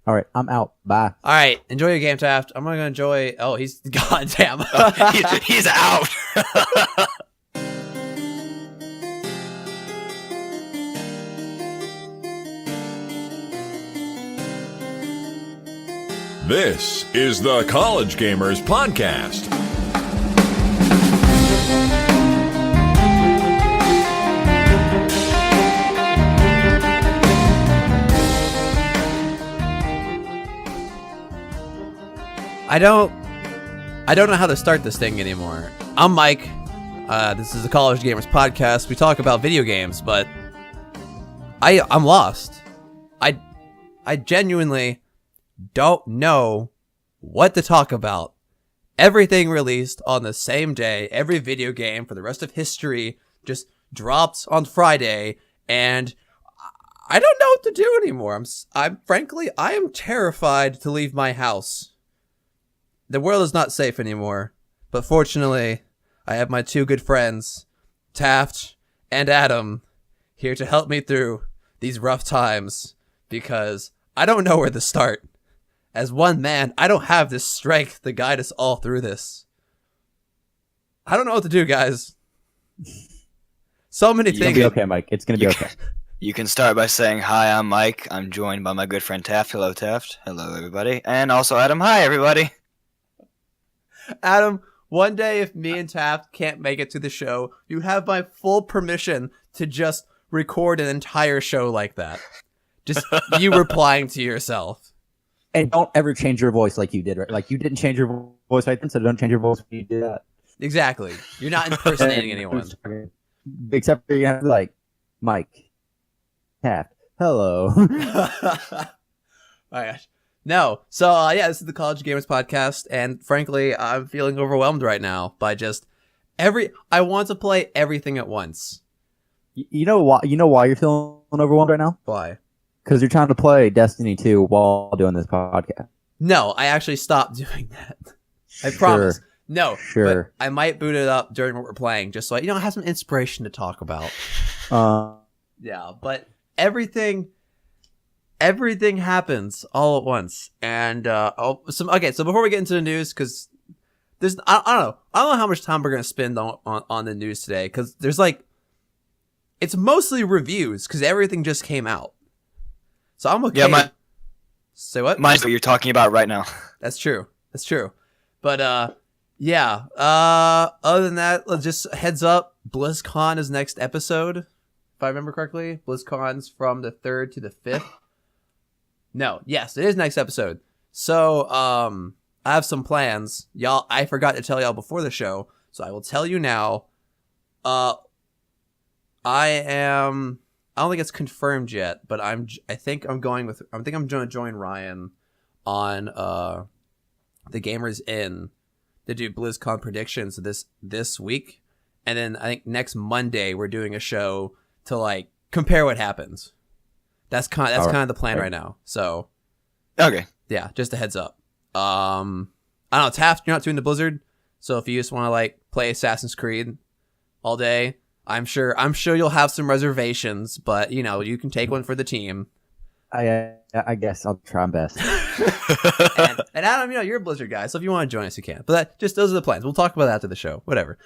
All right, I'm out. Bye. All right, enjoy your game, Taft. I'm gonna enjoy. Oh, he's goddamn. He's out. This is the College Gamers Podcast. I don't know how to start this thing anymore. I'm Mike. This is the College Gamers Podcast. We talk about video games, but I'm lost. I genuinely don't know what to talk about. Everything released on the same day. Every video game for the rest of history just dropped on Friday, and I don't know what to do anymore. I'm frankly, I am terrified to leave my house. The world is not safe anymore, but fortunately, I have my two good friends, Taft and Adam, here to help me through these rough times, because I don't know where to start. As one man, I don't have this strength to guide us all through this. I don't know what to do, guys. So many It's things. gonna be okay, Mike. It's gonna be okay. You can start by saying, hi, I'm Mike. I'm joined by my good friend Taft. Hello, Taft. Hello, everybody. And also Adam. Hi, everybody. Adam, one day if me and Taft can't make it to the show, you have my full permission to just record an entire show like that. Just you replying to yourself. And don't ever change your voice like you did, right? Like you didn't change your voice right then, so don't change your voice when you do that. Exactly. You're not impersonating anyone. Except for you have to be like, Mike, Taft, hello. Oh my gosh. No. So, yeah, this is the College Gamers Podcast, and frankly, I'm feeling overwhelmed right now by just I want to play everything at once. You know why? You know why you're feeling overwhelmed right now? Why? Because you're trying to play Destiny 2 while doing this podcast. No, I actually stopped doing that. I promise. No, Sure. but I might boot it up during what we're playing, just so I have some inspiration to talk about. Yeah, but everything happens all at once, and so before we get into the news, because there's I don't know how much time we're gonna spend on the news today, because there's it's mostly reviews, because everything just came out, so I'm okay. Yeah, Say what? Mine's what you're talking about right now. That's true, but yeah. Other than that, let's just heads up. BlizzCon is next episode, if I remember correctly. BlizzCon's from the 3rd to the 5th. No, yes, it is next episode. So, I have some plans. Y'all, I forgot to tell y'all before the show, so I will tell you now. I don't think it's confirmed yet, but I think I'm going to join Ryan on the Gamers Inn to do BlizzCon predictions this week, and then I think next Monday we're doing a show to compare what happens. That's kind of the plan right now. So, Okay. yeah, just a heads up. I don't know, Taft, you're not doing the Blizzard, so if you just want to play Assassin's Creed all day, I'm sure you'll have some reservations, but you can take one for the team. I guess I'll try my best. and Adam, you're a Blizzard guy, so if you want to join us, you can. But those are the plans. We'll talk about that after the show. Whatever.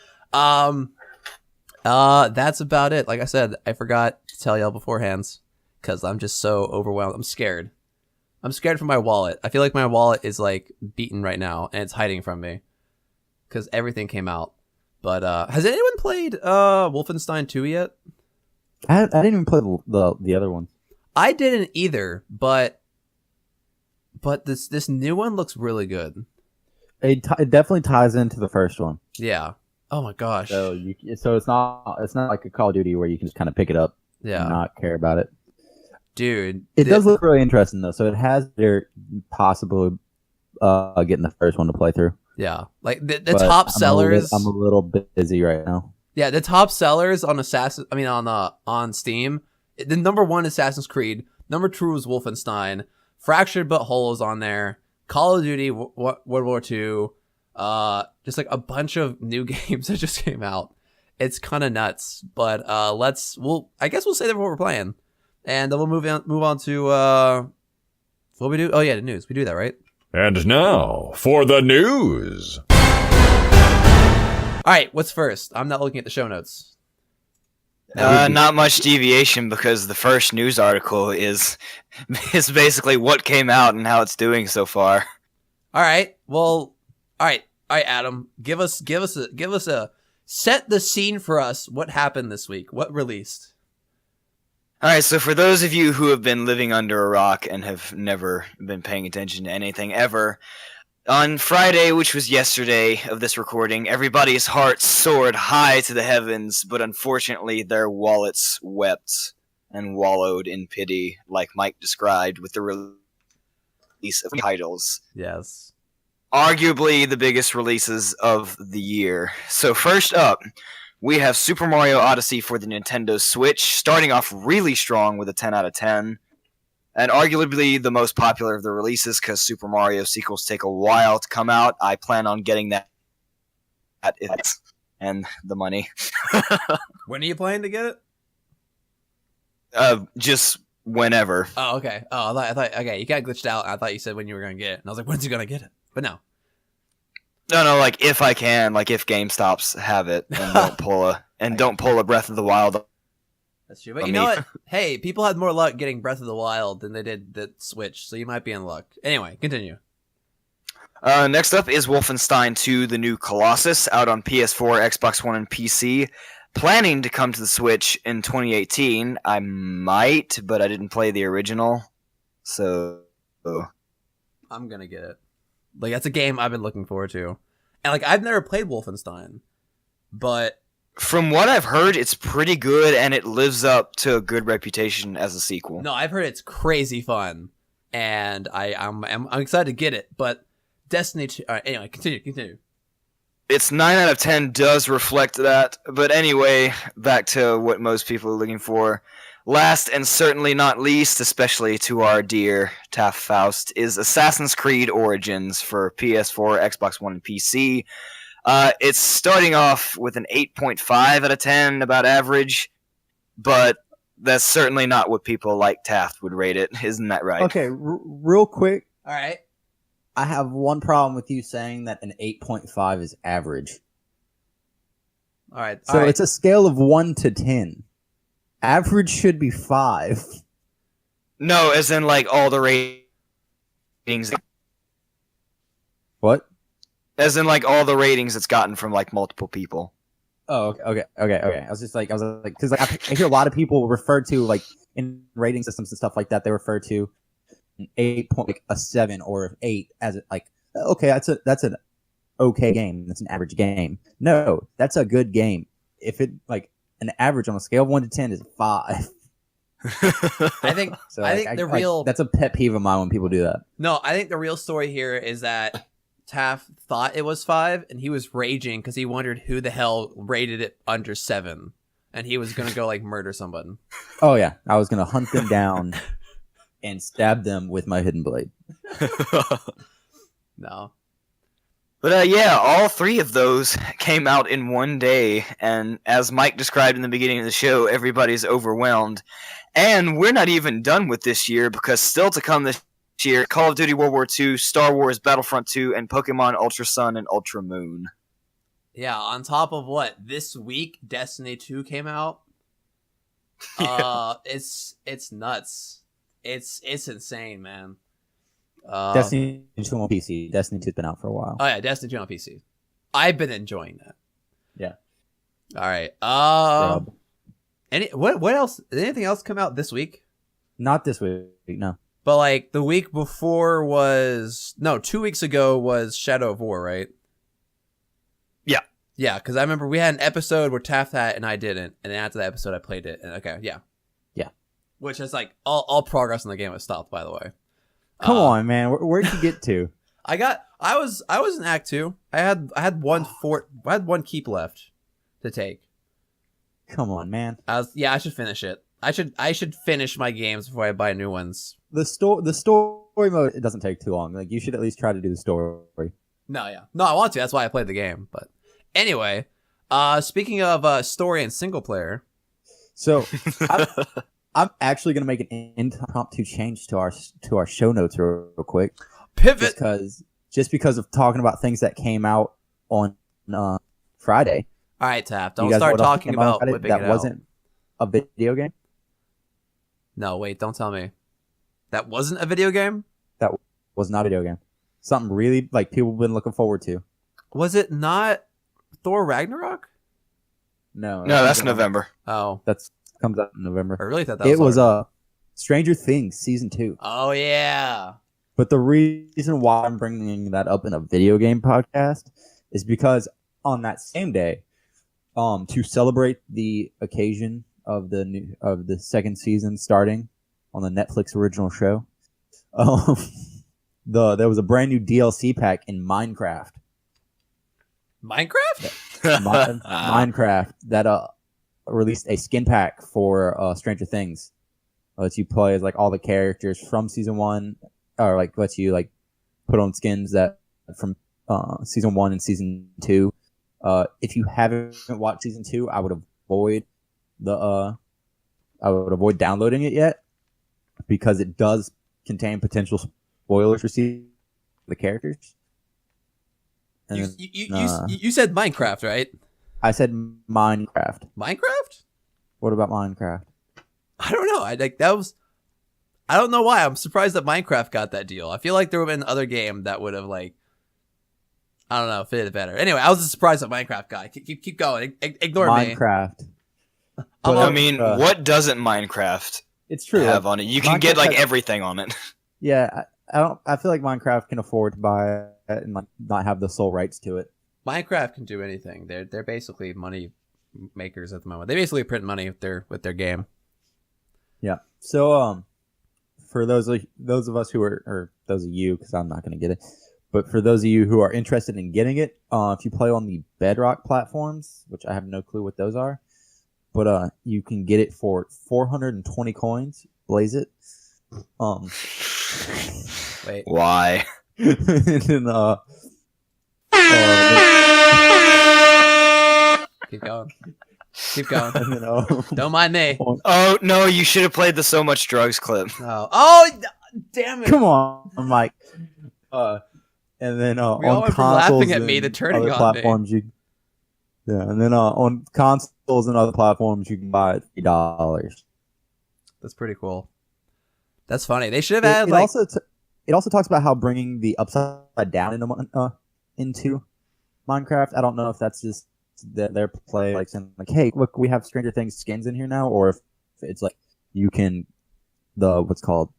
That's about it. Like I said, I forgot to tell y'all beforehand because I'm just so overwhelmed. I'm scared. I'm scared for my wallet. I feel like my wallet is beaten right now, and it's hiding from me because everything came out. But has anyone played Wolfenstein 2 yet? I didn't even play the other one. I didn't either, but this new one looks really good. It definitely ties into the first one. Yeah. Oh my gosh. So it's not like a Call of Duty where you can just kind of pick it up and not care about it. Dude. It does look really interesting though. So it has their possibly getting the first one to play through. Yeah. The top sellers. I'm a little bit busy right now. Yeah, the top sellers on on Steam, the number 1 Assassin's Creed, number 2 is Wolfenstein, Fractured But Whole is on there, Call of Duty World War II, just a bunch of new games that just came out. It's kind of nuts, but I guess we'll say that what we're playing, and then we'll move on to What we do? Oh yeah, the news. We do that, right? And now for the news. All right, what's first? I'm not looking at the show notes. Not much deviation because the first news article is basically what came out and how it's doing so far. All right. Well, all right, Adam, give us a set the scene for us. What happened this week? What released? All right, so for those of you who have been living under a rock and have never been paying attention to anything ever, on Friday, which was yesterday of this recording, everybody's hearts soared high to the heavens, but unfortunately their wallets wept and wallowed in pity, like Mike described, with the release of titles. Yes. Arguably the biggest releases of the year. So first up, we have Super Mario Odyssey for the Nintendo Switch, starting off really strong with a 10 out of 10. And arguably the most popular of the releases because Super Mario sequels take a while to come out. I plan on getting that and the money. When are you planning to get it? Just whenever. Oh, okay. Oh, I thought okay, you got glitched out. I thought you said when you were going to get it. And I was like, when's he going to get it? But no. No, like if I can, like if GameStops have it and don't pull a Breath of the Wild. That's true. But you know what? Hey, people had more luck getting Breath of the Wild than they did the Switch, so you might be in luck. Anyway, continue. Next up is Wolfenstein 2, the new Colossus, out on PS4, Xbox One, and PC. Planning to come to the Switch in 2018. I might, but I didn't play the original, so... I'm gonna get it. Like, that's a game I've been looking forward to. And, like, I've never played Wolfenstein, but... From what I've heard, it's pretty good, and it lives up to a good reputation as a sequel. No, I've heard it's crazy fun, and I'm excited to get it, but Destiny 2... anyway, continue. Its 9 out of 10 does reflect that, but anyway, back to what most people are looking for. Last and certainly not least, especially to our dear Taff Faust, is Assassin's Creed Origins for PS4, Xbox One, and PC. It's starting off with an 8.5 out of 10, about average, but that's certainly not what people like Taft would rate it. Isn't that right? Okay, real quick. All right. I have one problem with you saying that an 8.5 is average. All right. So it's a scale of 1 to 10. Average should be 5. No, as in like all the ratings. What? As in like all the ratings it's gotten from like multiple people. Oh, okay. I was like, because like, I hear a lot of people refer to like in rating systems and stuff like that. They refer to an 8.7 or 8 as like, okay, that's an okay game. That's an average game. No, that's a good game. If it like an average on a scale of 1 to 10 is 5. I think So I think the real that's a pet peeve of mine when people do that. No, I think the real story here is that Taff thought it was 5, and he was raging because he wondered who the hell rated it under 7, and he was gonna go like murder someone. Oh yeah, I was gonna hunt them down and stab them with my hidden blade. No. But yeah, all three of those came out in one day, and as Mike described in the beginning of the show, everybody's overwhelmed. And we're not even done with this year, because still to come this year, Call of Duty World War II, Star Wars Battlefront 2, and Pokemon Ultra Sun and Ultra Moon. Yeah, on top of what, this week Destiny 2 came out? Yeah. It's nuts. It's insane, man. Destiny 2 on PC. Destiny 2's been out for a while. Oh yeah, Destiny 2 on PC. I've been enjoying that. Yeah. All right. What else? Did anything else come out this week? Not this week, no. But like the week before was 2 weeks ago was Shadow of War, right? Yeah. Yeah, because I remember we had an episode where Taft had it and I didn't, and then after that episode I played it. And okay, yeah. Which is like all progress in the game was stopped, by the way. Come on, man. Where'd you get to? I was in Act 2. I had one keep left to take. Come on, man. I should finish it. I should finish my games before I buy new ones. The story mode, it doesn't take too long. Like, you should at least try to do the story. No, I want to. That's why I played the game. But anyway, speaking of story and single player, so I'm actually gonna make an impromptu change to our show notes real quick. Pivot. Just because of talking about things that came out on Friday. All right, Tap. You Don't guys know start what else talking came out on about Friday whipping that it wasn't a video game. No, wait. Don't tell me. That wasn't a video game? That was not a video game. Something really like people have been looking forward to. Was it not Thor Ragnarok? No, that's November. Oh. That's comes out in November. I really thought that It was already. Stranger Things season 2. Oh, yeah. But the reason why I'm bringing that up in a video game podcast is because on that same day, to celebrate the occasion of the second season starting on the Netflix original show, there was a brand new DLC pack in Minecraft. Minecraft? Minecraft that released a skin pack for Stranger Things. Lets you play as like all the characters from season 1, or like lets you like put on skins that from season 1 and season 2. If you haven't watched season 2, I would avoid downloading it yet, because it does contain potential spoilers for the characters. And You said Minecraft, right? I said Minecraft. Minecraft? What about Minecraft? I don't know. I don't know why. I'm surprised that Minecraft got that deal. I feel like there would have been another game that would have like, I don't know, fitted better. Anyway, I was just surprised that Minecraft got it. Keep going. Ignore me. Minecraft. I mean, what doesn't Minecraft It's true. have on it? You can get Minecraft like has- everything on it. Yeah, I feel like Minecraft can afford to buy it and like not have the sole rights to it. Minecraft can do anything. They're basically money makers at the moment. They basically print money with their game. Yeah. So for those of us who are, or those of you, because I'm not going to get it, but for those of you who are interested in getting it, if you play on the Bedrock platforms, which I have no clue what those are, but you can get it for 420 coins. Blaze it. Wait. Why? And then, Keep going. Keep going. and then, Don't mind me. Oh no, you should have played the So Much Drugs clip. Oh, damn it. come on, Mike. And then We all on went from consoles laughing at me and to turning other on platforms, and then on consoles and other platforms, you can buy it for $3. That's pretty cool. That's funny. They should have had like. It also talks about how bringing the upside down into Minecraft. I don't know if that's just their play, like saying like, "Hey, look, we have Stranger Things skins in here now," or if it's like you can what's called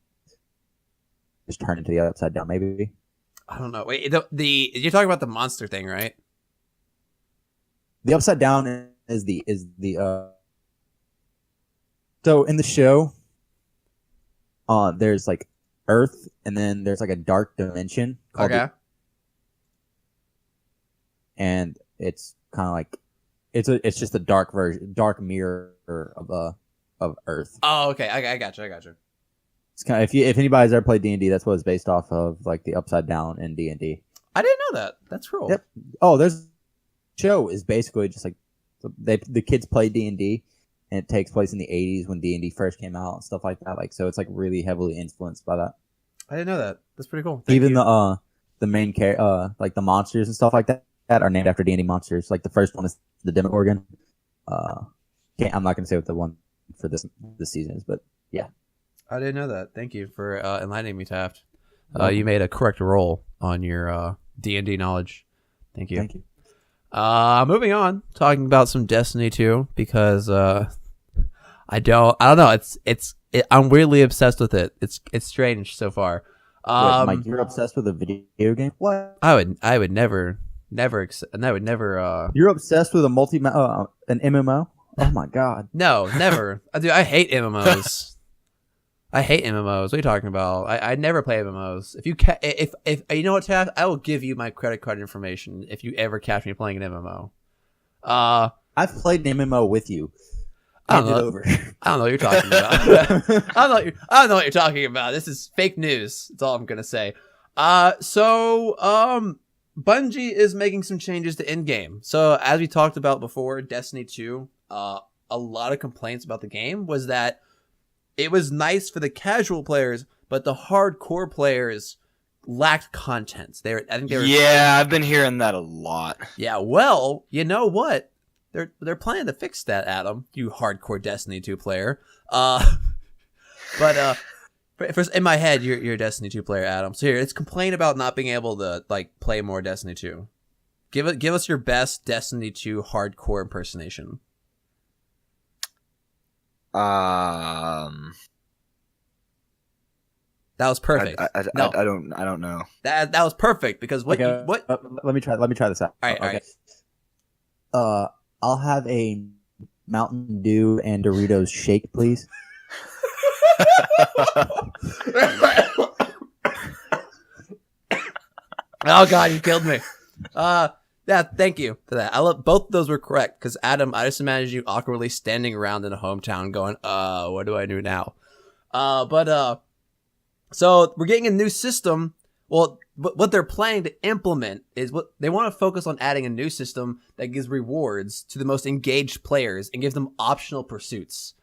just turn into the upside down. Maybe I don't know. Wait, you're talking about the monster thing, right? the upside down is the so in the show, there's like Earth, and then there's like a dark dimension. Okay. And it's kind of like it's just a dark dark mirror of Earth. Oh, okay. I got you. It's kind of if anybody's ever played D&D, that's what it's based off of, like the upside down in D&D. I didn't know that. That's cool. Yep. Oh, there's show is basically just like the kids play D&D, and it takes place in the 80s when D&D first came out and stuff like that. Like, so it's like really heavily influenced by that. I didn't know that. That's pretty cool. Thank Even you. the main like the monsters and stuff like that are named after D&D monsters. Like the first one is the Demogorgon. I'm not gonna say what the one for this season is, but yeah. I didn't know that. Thank you for enlightening me, Taft. You made a correct roll on your D&D knowledge. Thank you. Thank you. Moving on, talking about some Destiny 2 because I don't know. I'm weirdly obsessed with it. It's strange so far. Wait, Mike, you're obsessed with a video game? What? I would never. You're obsessed with an MMO? Oh my god. No, never. Dude, I hate MMOs. I hate MMOs. What are you talking about? I never play MMOs. If you know what, Taft, I will give you my credit card information if you ever catch me playing an MMO. I've played an MMO with you. I don't know. Over. I don't know what you're talking about. I don't know what you're talking about. This is fake news. That's all I'm gonna say. So Bungie is making some changes to in-game. So as we talked about before, Destiny 2, a lot of complaints about the game was that it was nice for the casual players, but the hardcore players lacked content. I think they were. Yeah, I've been hearing that a lot. Yeah, well, you know what? They're planning to fix that, Adam. You hardcore Destiny 2 player. But in my head, you're a Destiny 2 player, Adam. So here, let's complain about not being able to like play more Destiny 2. Give us your best Destiny 2 hardcore impersonation. That was perfect. I don't know. That was perfect because what? Let me try this out. All right, okay. All right. I'll have a Mountain Dew and Doritos shake, please. Oh God, you killed me. Yeah, thank you for that. Both of those were correct because Adam, I just imagine you awkwardly standing around in a hometown going, what do I do now? So we're getting a new system. Well, what they're planning to implement is what they want to focus on, adding a new system that gives rewards to the most engaged players and gives them optional pursuits.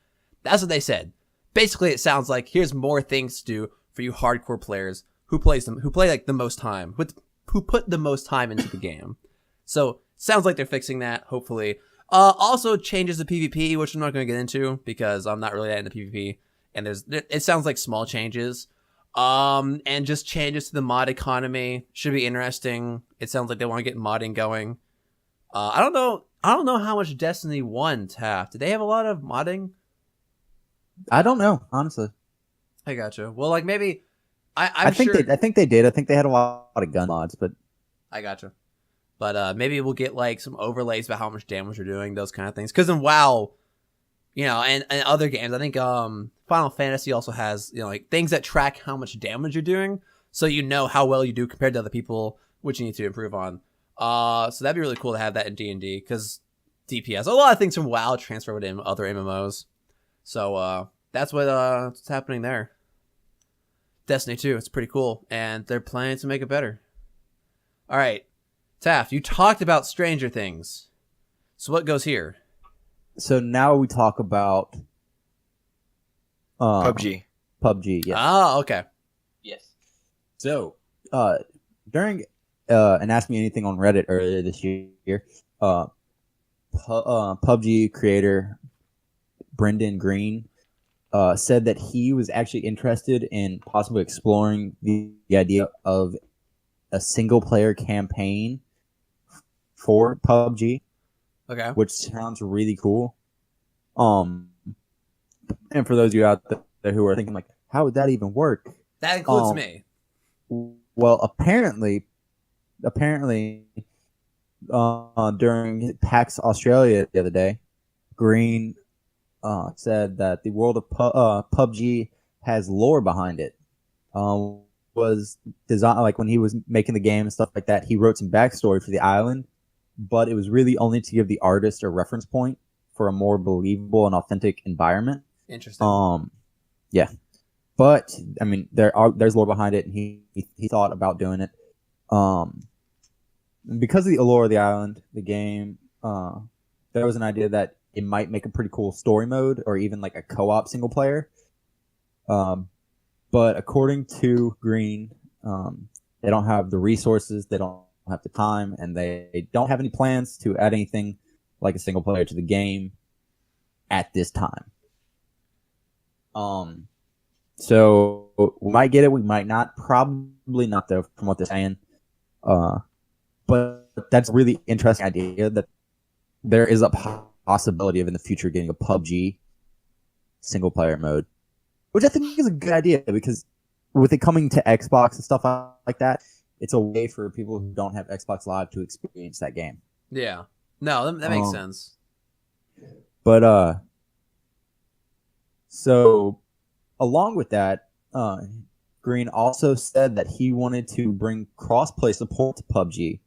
That's what they said. Basically, it sounds like here's more things to do for you hardcore players who play like the most time, who put the most time into the game. So sounds like they're fixing that, hopefully. Also changes the PvP, which I'm not going to get into because I'm not really that into PvP. And it sounds like small changes. And just changes to the mod economy. Should be interesting. It sounds like they want to get modding going. I don't know how much Destiny 1 have. Did they have a lot of modding? I don't know, honestly. I gotcha. Well, like maybe I think they did. I think they had a lot of gun mods, but I gotcha. But maybe we'll get like some overlays about how much damage you're doing, those kind of things. Because in WoW, and other games, I think Final Fantasy also has like things that track how much damage you're doing, so you know how well you do compared to other people, which you need to improve on. So that'd be really cool to have that in D&D because DPS, a lot of things from WoW transfer within other MMOs. So that's what's happening there. Destiny 2, it's pretty cool, and they're planning to make it better. All right, Taft, you talked about Stranger Things, so what goes here? So now we talk about PUBG. PUBG, yes. Oh, okay. Yes. So, during an Ask Me Anything on Reddit earlier this year, PUBG creator Brendan Green said that he was actually interested in possibly exploring the idea of a single-player campaign for PUBG. Okay. Which sounds really cool. And for those of you out there who are thinking like, how would that even work? That includes me. Well, apparently, during PAX Australia the other day, Green said that the world of PUBG has lore behind it. Was designed like when he was making the game and stuff like that. He wrote some backstory for the island, but it was really only to give the artist a reference point for a more believable and authentic environment. Interesting. Yeah. But I mean, there's lore behind it, and he thought about doing it. Because of the allure of the island, the game, there was an idea that it might make a pretty cool story mode, or even like a co-op single player. But according to Green, they don't have the resources, they don't have the time, and they don't have any plans to add anything like a single player to the game at this time. So we might get it, we might not. Probably not, though, from what they're saying. But that's a really interesting idea that there is a possibility of in the future getting a PUBG single player mode, which I think is a good idea because with it coming to Xbox and stuff like that, it's a way for people who don't have Xbox Live to experience that game. Yeah. No, that makes sense. But so along with that, Green also said that he wanted to bring crossplay support to PUBG.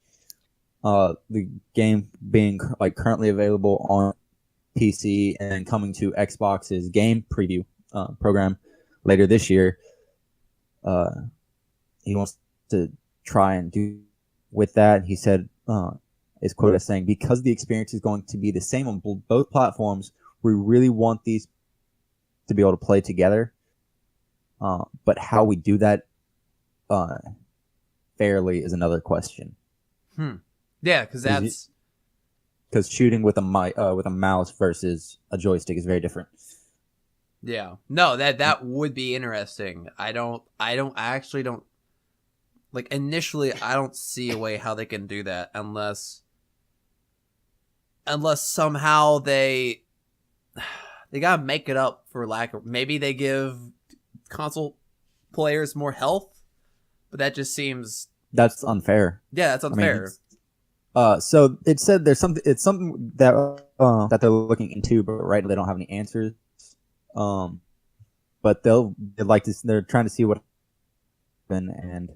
The game being like currently available on PC and coming to Xbox's game preview program later this year. He wants to try and do with that. He said, is quoted as saying, because the experience is going to be the same on both platforms, we really want these to be able to play together. But how we do that fairly is another question. Yeah, because shooting with a mouse versus a joystick is very different. Yeah. No, that would be interesting. I actually don't like initially I don't see a way how they can do that unless somehow they gotta make it up for lack of, maybe they give console players more health, but that just seems that's unfair. Yeah, that's unfair. So it said there's something. It's something that that they're looking into, but right now they don't have any answers. But they're trying to see what happened, and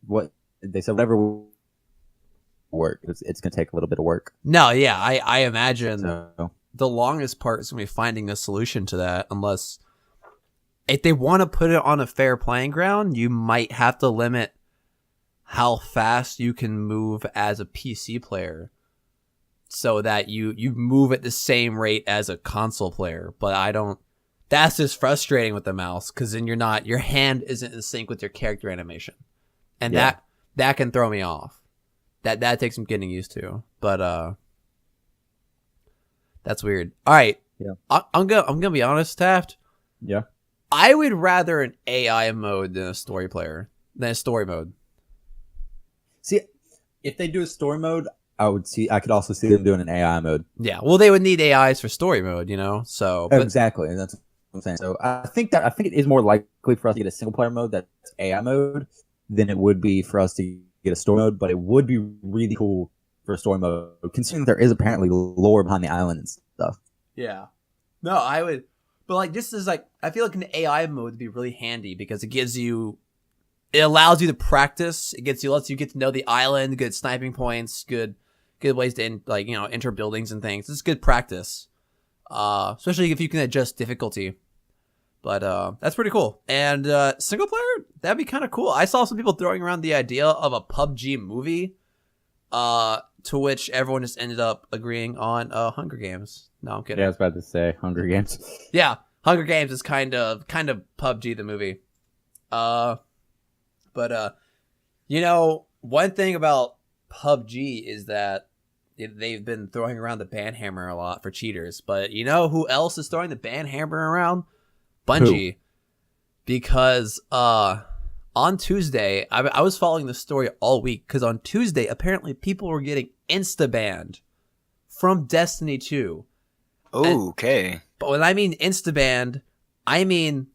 what they said, whatever will work. It's gonna take a little bit of work. No, yeah, I imagine So, the longest part is gonna be finding a solution to that, unless if they want to put it on a fair playing ground, you might have to limit how fast you can move as a PC player so that you move at the same rate as a console player. But that's just frustrating with the mouse, because then your hand isn't in sync with your character animation. And that can throw me off. That takes some getting used to. But that's weird. All right. Yeah. I'm gonna be honest, Taft. Yeah. I would rather an AI mode than a story mode. See, if they do a story mode, I could also see them doing an AI mode. Yeah, well, they would need AIs for story mode, So exactly, that's what I'm saying. So I think it is more likely for us to get a single player mode that's AI mode than it would be for us to get a story mode. But it would be really cool for a story mode, considering there is apparently lore behind the island and stuff. Yeah, no, I would, but this is I feel like an AI mode would be really handy because it allows you to practice. It lets you get to know the island, good sniping points, good ways to enter buildings and things. It's good practice, especially if you can adjust difficulty. But that's pretty cool. And single player, that'd be kind of cool. I saw some people throwing around the idea of a PUBG movie, to which everyone just ended up agreeing on Hunger Games. No, I'm kidding. Yeah, I was about to say Hunger Games. Yeah, Hunger Games is kind of PUBG the movie. But one thing about PUBG is that they've been throwing around the ban hammer a lot for cheaters. But you know who else is throwing the ban hammer around? Bungie. Who? Because on Tuesday, I was following the story all week, because on Tuesday, apparently people were getting insta-banned from Destiny 2. Oh, okay. But when I mean insta-banned, I mean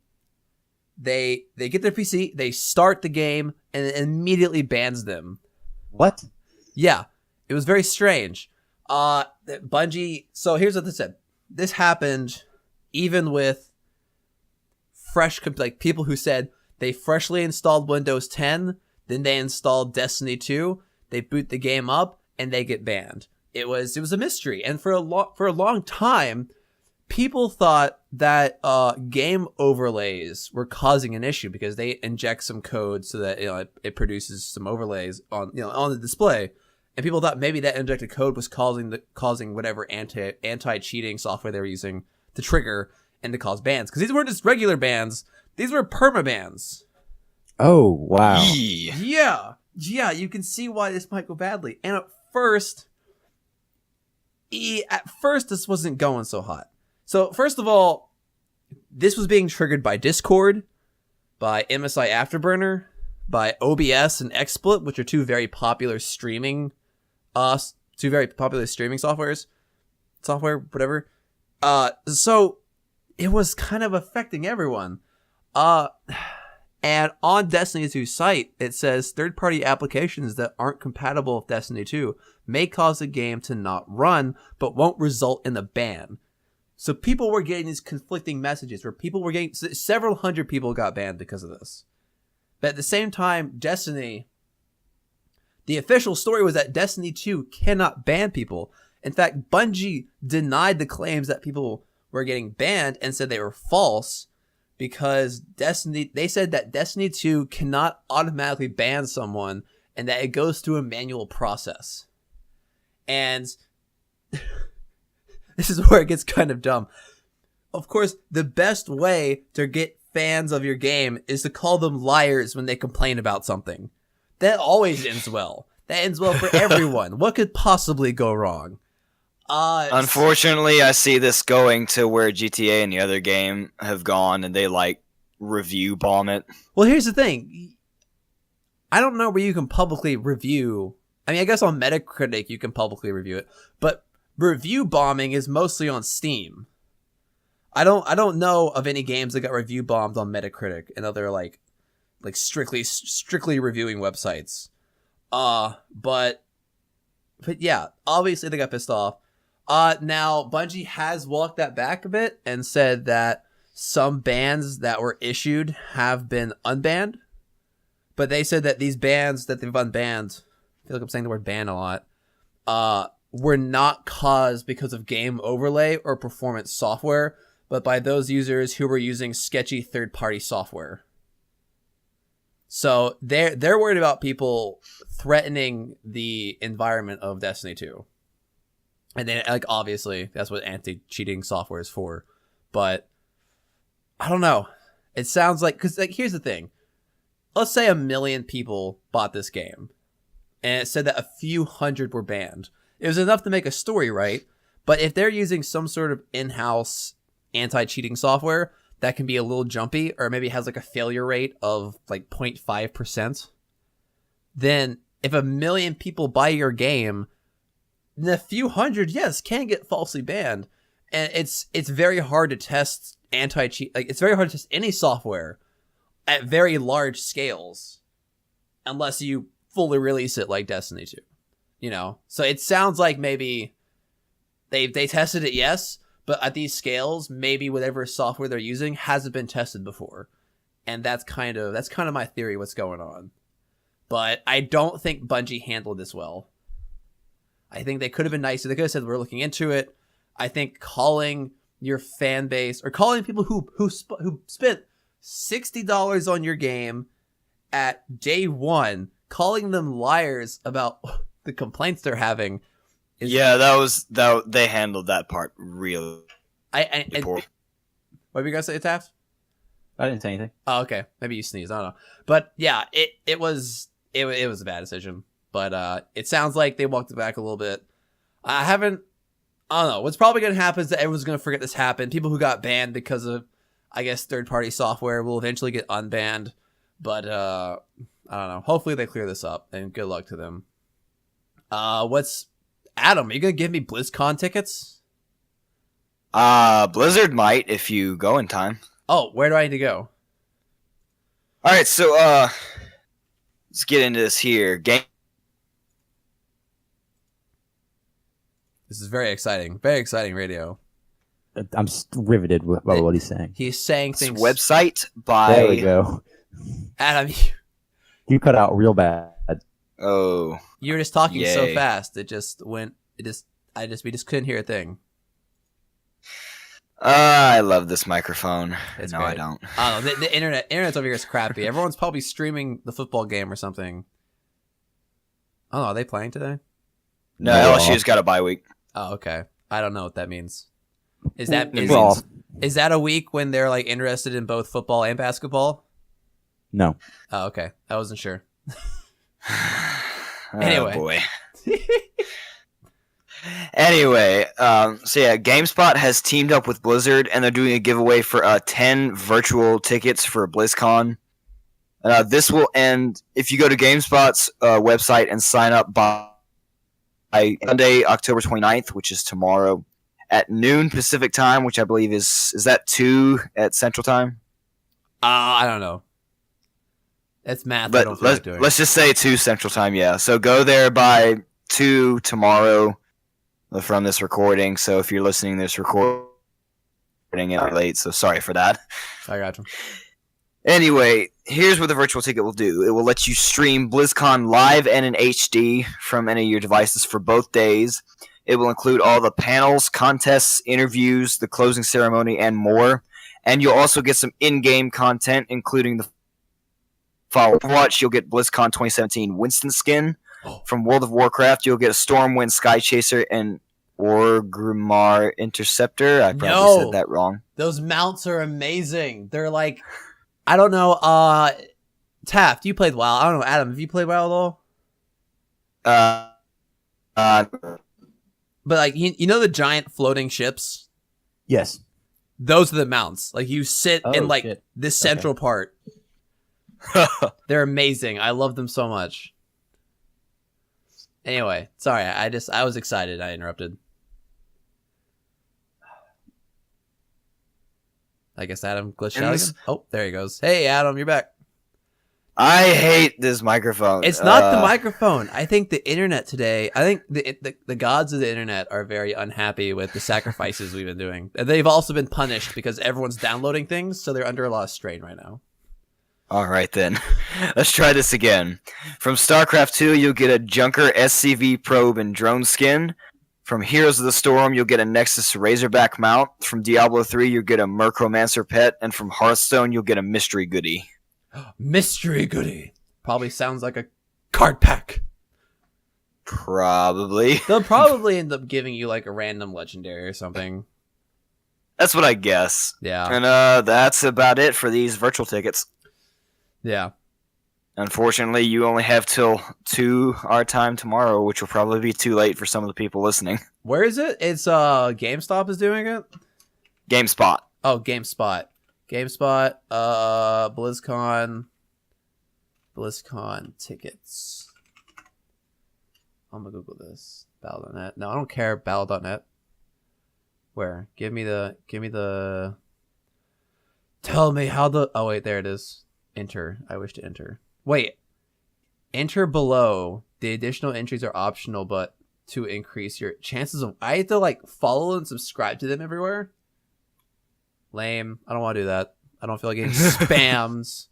they get their PC, they start the game, and it immediately bans them. What? Yeah, it was very strange. Bungie. So here's what they said. This happened even with people who said they freshly installed Windows 10, then they installed Destiny 2, they boot the game up, and they get banned. It was a mystery, and for a long time, people thought that game overlays were causing an issue because they inject some code so that it produces some overlays on the display, and people thought maybe that injected code was causing whatever anti-cheating software they were using to trigger and to cause bans, because these weren't just regular bans; these were perma bans. Oh wow! Yeah, you can see why this might go badly. And at first, this wasn't going so hot. So first of all, this was being triggered by Discord, by MSI Afterburner, by OBS and XSplit, which are two very popular streaming software, whatever. So it was kind of affecting everyone. And on Destiny 2's site, it says third-party applications that aren't compatible with Destiny 2 may cause the game to not run, but won't result in a ban. So people were getting these conflicting messages where several hundred people got banned because of this. But at the same time, Destiny, the official story was that Destiny 2 cannot ban people. In fact, Bungie denied the claims that people were getting banned and said they were false, because they said that Destiny 2 cannot automatically ban someone and that it goes through a manual process. And This is where it gets kind of dumb. Of course, the best way to get fans of your game is to call them liars when they complain about something. That always ends well. That ends well for everyone. What could possibly go wrong? Unfortunately, I see this going to where GTA and the other game have gone, and they like review bomb it. Well, here's the thing. I don't know where you can publicly review. I mean, I guess on Metacritic you can publicly review it, but review bombing is mostly on Steam. I don't know of any games that got review bombed on Metacritic and other like strictly reviewing websites. But yeah, obviously they got pissed off. Now Bungie has walked that back a bit and said that some bans that were issued have been unbanned. But they said that these bans that they've unbanned, I feel like I'm saying the word ban a lot, were not caused because of game overlay or performance software, but by those users who were using sketchy third-party software. So they're worried about people threatening the environment of Destiny 2. And then, like, obviously, that's what anti-cheating software is for. But I don't know. It sounds like, because, like, here's the thing. Let's say 1 million people bought this game, and it said that a few hundred were banned. It was enough to make a story, right? But if they're using some sort of in-house anti-cheating software that can be a little jumpy, or maybe has like a failure rate of like 0.5%, then if 1 million people buy your game, then a few hundred, yes, can get falsely banned. And it's very hard to test anti-cheat. Like, it's very hard to test any software at very large scales unless you fully release it like Destiny 2, you know? So it sounds like maybe they tested it, yes, but at these scales, maybe whatever software they're using hasn't been tested before. And that's kind of my theory what's going on. But I don't think Bungie handled this well. I think they could have been nicer. They could have said, we're looking into it. I think calling your fan base, or calling people who spent $60 on your game at day one, calling them liars about the complaints they're having. They handled that part really poor. What were you gonna say, Taft? I didn't say anything. Oh, okay. Maybe you sneezed. I don't know. But yeah, it was a bad decision. But it sounds like they walked it back a little bit. I don't know. What's probably gonna happen is that everyone's gonna forget this happened. People who got banned because of, I guess, third-party software will eventually get unbanned. But I don't know. Hopefully they clear this up, and good luck to them. Adam, are you gonna give me BlizzCon tickets? Blizzard might if you go in time. Oh, where do I need to go? All right, so let's get into this here. This is very exciting. Very exciting radio. I'm riveted by what he's saying. He's saying things. Website by. There we go. Adam, You cut out real bad. Oh. you were just talking so Yay. fast. We just couldn't hear a thing. I love this microphone. It's no, great. I don't. I don't know. The internet's over here is crappy. Everyone's probably streaming the football game or something. Oh, are they playing today? No, No. LSU's got a bye week. Oh, okay. I don't know what that means. Is that Well, is that a week when they're like interested in both football and basketball? no. Oh, okay. I wasn't sure. Oh, Anyway. boy. Anyway, so yeah, GameSpot has teamed up with Blizzard, and they're doing a giveaway for 10 virtual tickets for BlizzCon. This will end if you go to GameSpot's website and sign up by Monday, October 29th, which is tomorrow, at noon Pacific time, which I believe is that 2 at Central Time? I don't know. That's math. I But don't feel like doing. let's just say 2 Central Time, yeah. So go there by 2 tomorrow from this recording. So if you're listening to this recording it late, so sorry for that. I got you. Anyway, here's what the virtual ticket will do. It will let you stream BlizzCon live and in HD from any of your devices for both days. It will include all the panels, contests, interviews, the closing ceremony, and more. And you'll also get some in-game content, including the following. Overwatch, you'll get BlizzCon 2017 Winston skin. From World of Warcraft, you'll get a Stormwind Sky Chaser and Orgrimmar Interceptor. I probably said that wrong. Those mounts are amazing. They're like, I don't know. Taft, you played WoW. I don't know, Adam, have you played WoW at all? But like, you know the giant floating ships? Yes. Those are the mounts. Like, you sit in like this central part. They're amazing. I love them so much. Anyway, sorry. I was excited. I interrupted. I guess Adam glitched out again. Oh, there he goes. Hey, Adam, you're back. I hate this microphone. It's not the microphone. I think the internet today. I think the gods of the internet are very unhappy with the sacrifices we've been doing. And they've also been punished because everyone's downloading things, so they're under a lot of strain right now. All right, then. Let's try this again. From StarCraft 2, you'll get a Junker SCV probe and drone skin. From Heroes of the Storm, you'll get a Nexus Razorback mount. From Diablo 3, you'll get a Mercromancer pet. And from Hearthstone, you'll get a Mystery Goodie. Mystery Goodie. Probably sounds like a card pack. Probably. They'll probably end up giving you like a random legendary or something. That's what I guess. Yeah. And that's about it for these virtual tickets. Yeah. Unfortunately, you only have till 2 our time tomorrow, which will probably be too late for some of the people listening. Where is it? It's GameStop is doing it? GameSpot. Oh, GameSpot. GameSpot, BlizzCon Tickets. I'm gonna Google this. Battle.net. No, I don't care. Battle.net. Where? Give me the. Tell me how the. Oh wait, there it is. Enter. I wish to enter. Wait. Enter below. The additional entries are optional, but to increase your chances of. I have to like follow and subscribe to them everywhere. Lame. I don't want to do that. I don't feel like getting spams.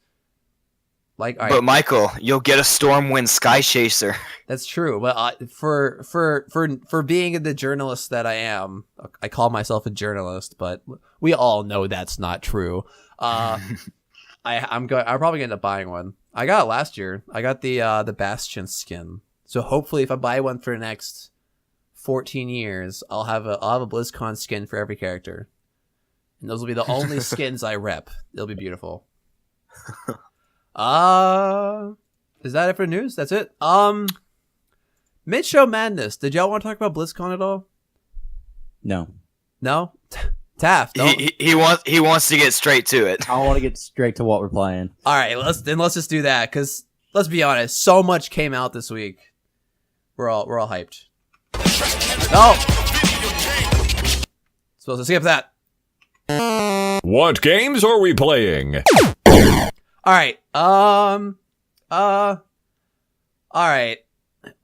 Like, all right. But Michael, you'll get a Stormwind Sky Chaser. That's true. But for being the journalist that I am, I call myself a journalist, but we all know that's not true. I'm probably gonna end up buying one. I got it last year. I got the Bastion skin. So hopefully, if I buy one for the next 14 years, I'll have a BlizzCon skin for every character. And those will be the only skins I rep. They'll be beautiful. Is that it for news? That's it. Mid-show madness. Did y'all want to talk about BlizzCon at all? No. No? Taft. He wants to get straight to it. I want to get straight to what we're playing. All right, let's just do that, because let's be honest, so much came out this week. We're all hyped. No. Supposed to skip that. What games are we playing? All right. All right.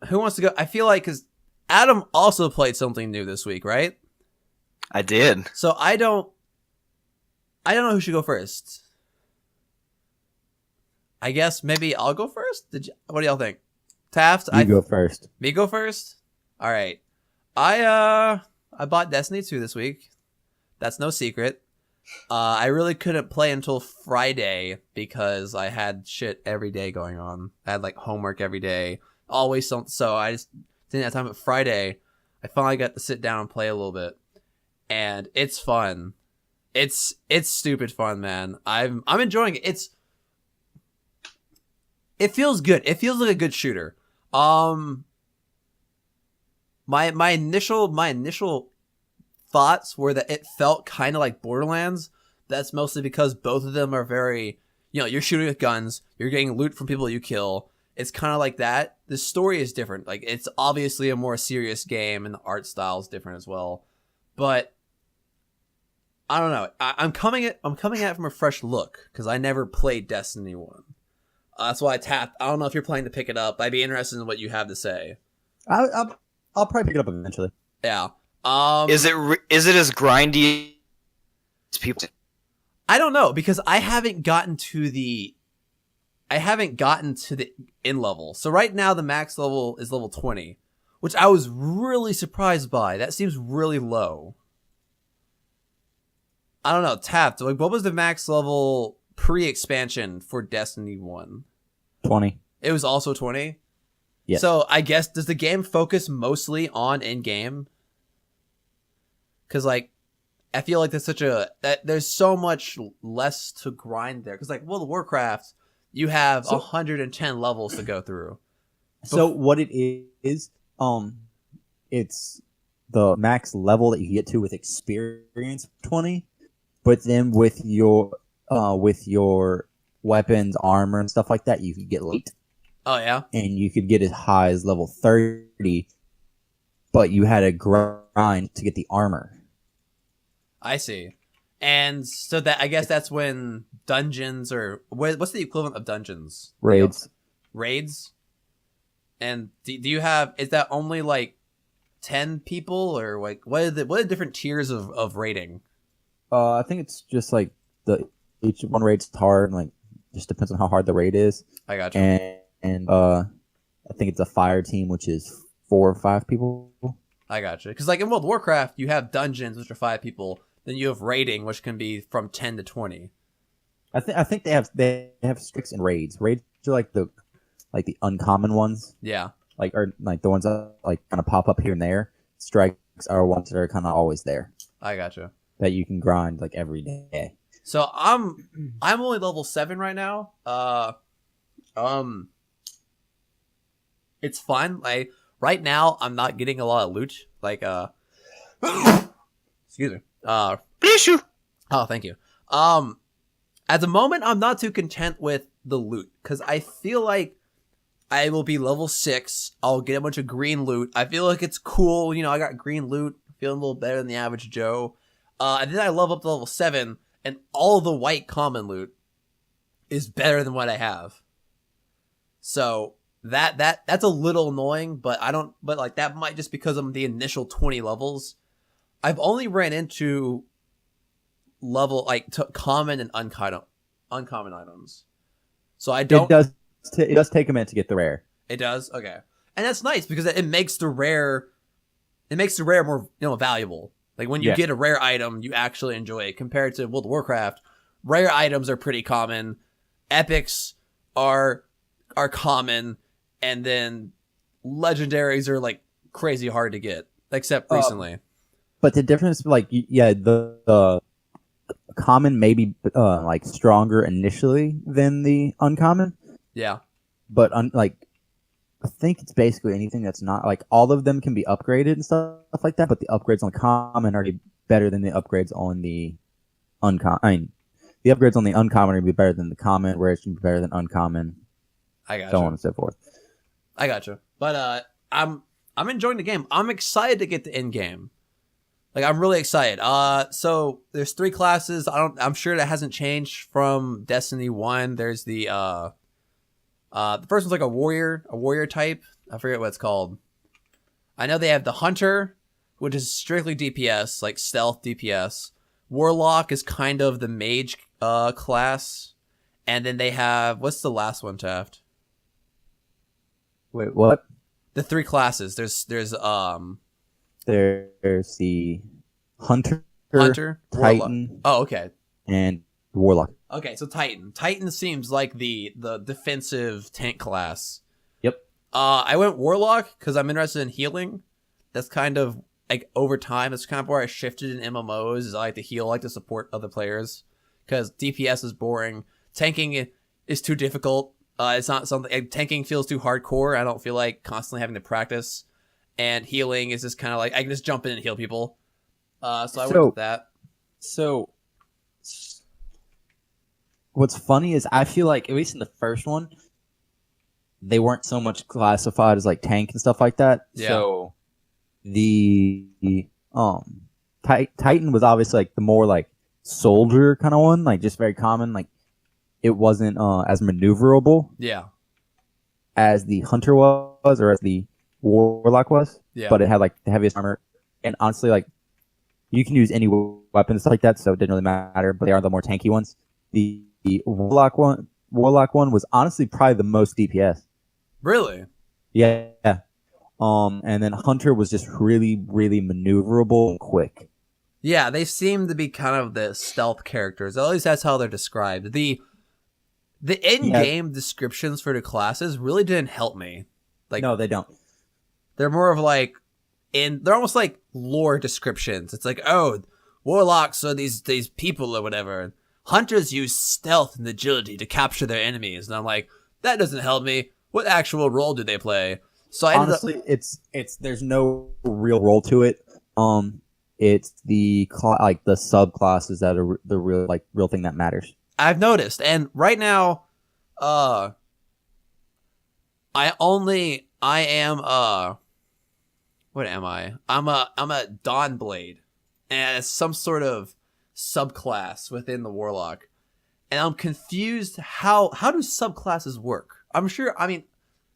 Who wants to go? I feel like because Adam also played something new this week, right? I did. So I don't know who should go first. I guess maybe I'll go first. What do y'all think? Taft, You go first. Me go first? All right. I bought Destiny 2 this week. That's no secret. I really couldn't play until Friday because I had shit every day going on. I had like homework every day, always something. So I just didn't have time. But Friday, I finally got to sit down and play a little bit, and it's fun. It's stupid fun, man. I'm enjoying it. It feels good. It feels like a good shooter. My initial thoughts were that it felt kind of like Borderlands. That's mostly because both of them are very, you're shooting with guns, you're getting loot from people you kill. It's kind of like that. The story is different. Like, it's obviously a more serious game, and the art style is different as well. But I don't know. I'm coming at it from a fresh look because I never played Destiny 1. That's why I tapped. I don't know if you're planning to pick it up. I'd be interested in what you have to say. I'll probably pick it up eventually. Yeah. Is it as grindy as people? I don't know, because I haven't gotten to the end level. So right now the max level is level 20, which I was really surprised by. That seems really low. I don't know, Taft, like, what was the max level pre-expansion for Destiny 1? 20. It was also 20? Yes. So I guess, does the game focus mostly on in-game? Because like I feel like there's so much less to grind there. Because like World of Warcraft, you have 110 levels to go through. So what it is, it's the max level that you get to with experience 20, but then with your weapons, armor, and stuff like that, you could get late. Oh yeah, and you could get as high as level 30, but you had to grind to get the armor. I see. And so that I guess that's when dungeons or what's the equivalent of dungeons? Raids. Raids. And do you have? Is that only like 10 people or like what are the different tiers of raiding? I think it's just like each one raid's hard, and like just depends on how hard the raid is. I got you. And I think it's a fire team, which is 4 or 5 people. I got you. Because like in World of Warcraft, you have dungeons, which are 5 people. Then you have raiding, which can be from 10 to 20. I think they have strikes and raids. Raids are like the uncommon ones. Yeah. Like the ones that like kind of pop up here and there. Strikes are ones that are kind of always there. I got you. That you can grind like every day. So I'm only level 7 right now. It's fun. Like right now, I'm not getting a lot of loot. Like excuse me. Bless you. Oh, thank you. At the moment, I'm not too content with the loot because I feel like I will be level 6. I'll get a bunch of green loot. I feel like it's cool. You know, I got green loot. Feeling a little better than the average Joe. And then I level up to level 7, and all the white common loot is better than what I have. So that's a little annoying, but like that might just because of the initial 20 levels. I've only ran into level like common and uncommon items. So I don't. It does take a minute to get the rare. It does? Okay. And that's nice because it makes the rare more, valuable. Like when you get a rare item, you actually enjoy it compared to World of Warcraft. Rare items are pretty common. Epics are common, and then legendaries are like crazy hard to get, except recently. But the difference, like, the common may be like stronger initially than the uncommon. Yeah. But I think it's basically anything that's not like all of them can be upgraded and stuff like that. But the upgrades on the common are better than the upgrades on the uncommon. I mean, the upgrades on the uncommon are be better than the common, where it should be better than uncommon. I got so you. on and so forth. I got you. But I'm enjoying the game. I'm excited to get the end game. Like I'm really excited. So there's 3 classes. I'm sure that hasn't changed from Destiny 1. There's the first one's like a warrior type. I forget what it's called. I know they have the hunter, which is strictly DPS, like stealth DPS. Warlock is kind of the mage class, and then they have what's the last one, Taft? Wait, what? The 3 classes. There's There's the hunter, Titan. Warlock. Oh, okay. And Warlock. Okay, so Titan. Titan seems like the defensive tank class. Yep. I went Warlock because I'm interested in healing. That's kind of like over time. That's kind of where I shifted in MMOs. Is I like to heal, I like to support other players because DPS is boring. Tanking is too difficult. It's not something. Tanking feels too hardcore. I don't feel like constantly having to practice. And healing is just kind of like I can just jump in and heal people. So I went with that. So what's funny is I feel like at least in the first one, they weren't so much classified as like tank and stuff like that. Yeah. So the Titan was obviously like the more like soldier kind of one, like just very common. Like it wasn't as maneuverable. Yeah. As the hunter was, or as the Warlock was. Yeah. But it had like the heaviest armor, and honestly, like you can use any weapons like that, so it didn't really matter. But they are the more tanky ones. The Warlock one was honestly probably the most DPS. Really? Yeah. And then Hunter was just really, really maneuverable and quick. Yeah, they seem to be kind of the stealth characters. At least that's how they're described. The in-game descriptions for the classes really didn't help me. Like, no, they don't. They're more of like and they're almost like lore descriptions. It's like, oh, warlocks are these people or whatever. Hunters use stealth and agility to capture their enemies, and I'm like, that doesn't help me. What actual role do they play? So honestly, it's there's no real role to it. It's the the subclasses that are the real thing that matters. I've noticed, and right now, I am what am I? I'm a Dawnblade, and it's some sort of subclass within the Warlock, and I'm confused how do subclasses work? I'm sure. I mean,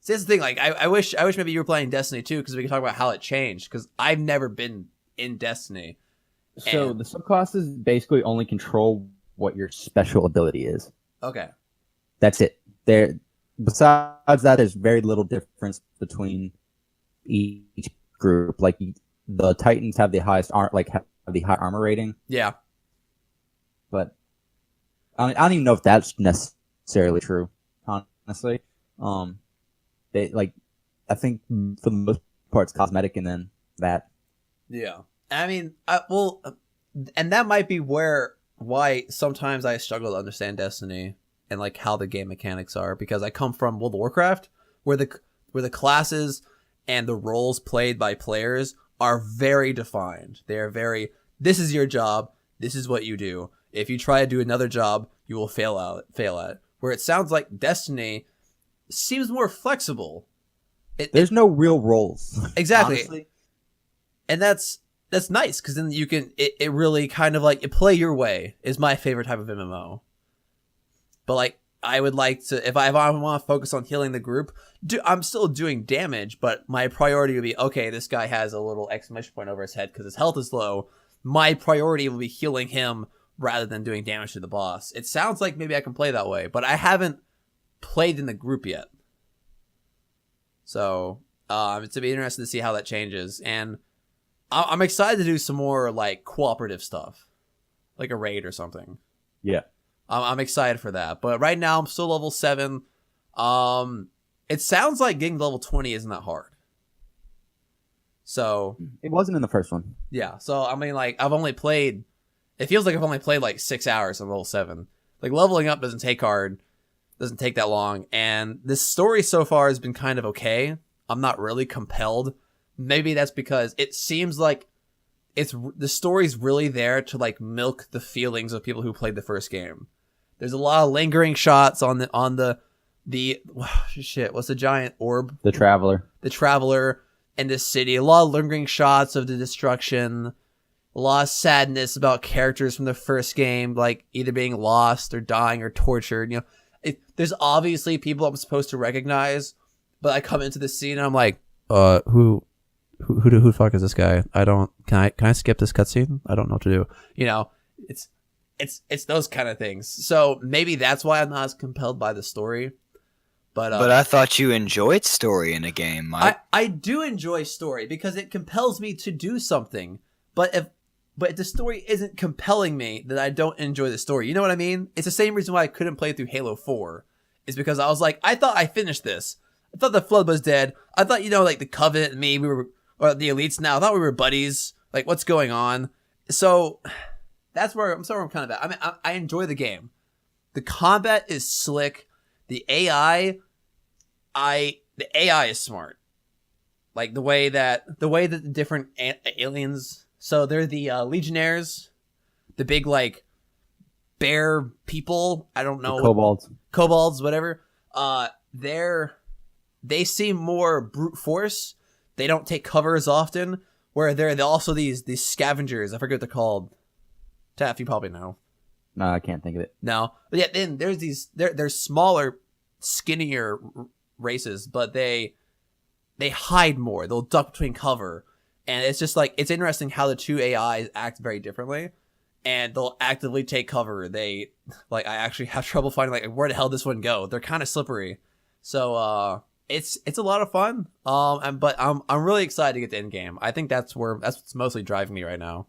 see, that's the thing. Like, I wish maybe you were playing Destiny too, because we could talk about how it changed. Because I've never been in Destiny. So the subclasses basically only control what your special ability is. Okay. That's it. Besides that, there's very little difference between each group. Like the Titans have the highest have the high armor rating. Yeah. But I don't even know if that's necessarily true. Honestly, they I think for the most part it's cosmetic, and then that. Yeah. I mean, and that might be why sometimes I struggle to understand Destiny and like how the game mechanics are, because I come from World of Warcraft, where the classes and the roles played by players are very defined. They are very, this is your job, this is what you do. If you try to do another job, you will fail at. Where it sounds like Destiny seems more flexible. There's no real roles. Exactly. Honestly. And that's nice, because then you can it really kind of like you play your way is my favorite type of MMO. But like I would like to, if I want to focus on healing the group, I'm still doing damage, but my priority would be, okay, this guy has a little exclamation point over his head because his health is low. My priority will be healing him rather than doing damage to the boss. It sounds like maybe I can play that way, but I haven't played in the group yet. So it's to be interesting to see how that changes, and I'm excited to do some more like cooperative stuff, like a raid or something. Yeah, I'm excited for that. But right now I'm still level 7. It sounds like getting to level 20 isn't that hard. So it wasn't in the first one. Yeah. So I mean, like it feels like I've only played like 6 hours on level 7. Like leveling up doesn't take that long, and this story so far has been kind of okay. I'm not really compelled. Maybe that's because it seems like the story's really there to like milk the feelings of people who played the first game. There's a lot of lingering shots on the shit. What's the giant orb? The Traveler in this city. A lot of lingering shots of the destruction. A lot of sadness about characters from the first game, like either being lost or dying or tortured. You know, there's obviously people I'm supposed to recognize, but I come into the scene and I'm like, who the fuck is this guy? Can I skip this cutscene? I don't know what to do. You know, it's those kind of things. So maybe that's why I'm not as compelled by the story. But I thought you enjoyed story in a game, Mike. I do enjoy story because it compels me to do something. But if the story isn't compelling me, then I don't enjoy the story. You know what I mean? It's the same reason why I couldn't play through Halo 4. Is because I was like, I thought I finished this. I thought the Flood was dead. I thought, like the Covenant and me, or the Elites now, I thought we were buddies. Like, what's going on? So that's where I'm kind of at. I mean, I enjoy the game. The combat is slick. The AI is smart. Like the way that the different aliens. So they're the Legionnaires, the big like bear people. I don't know. Kobolds, whatever. They seem more brute force. They don't take cover as often. Where they're also these scavengers. I forget what they're called. Taff, you probably know. No, I can't think of it. No, but yeah, then there's they're smaller, skinnier races, but they hide more. They'll duck between cover, and it's just like it's interesting how the two AIs act very differently, and they'll actively take cover. They like I actually have trouble finding like where the hell this one go. They're kind of slippery, so it's a lot of fun. But I'm really excited to get to end game. I think that's what's mostly driving me right now.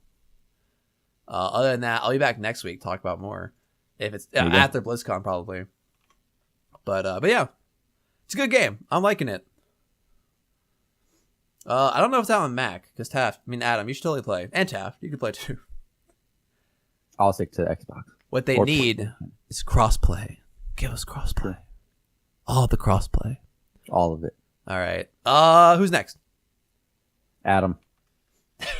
Other than that, I'll be back next week to talk about more. If it's after BlizzCon probably. But yeah, it's a good game. I'm liking it. I don't know if it's out on Mac, because Adam, you should totally play. And Taft, you could play too. I'll stick to Xbox. What they need is crossplay. Give us crossplay. All the crossplay. All of it. All right. Who's next? Adam.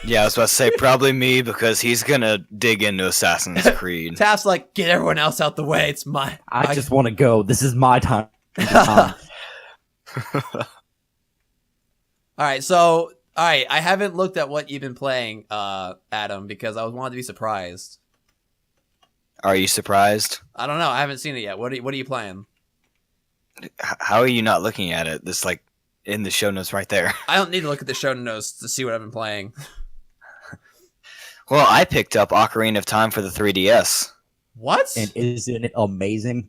Yeah, I was about to say probably me because he's gonna dig into Assassin's Creed. Taft's like, get everyone else out the way. It's my. I just want to go. This is my time. All right, so I haven't looked at what you've been playing, Adam, because I wanted to be surprised. Are you surprised? I don't know. I haven't seen it yet. What are you playing? How are you not looking at it? This like in the show notes right there. I don't need to look at the show notes to see what I've been playing. Well, I picked up Ocarina of Time for the 3DS. What? And isn't it amazing?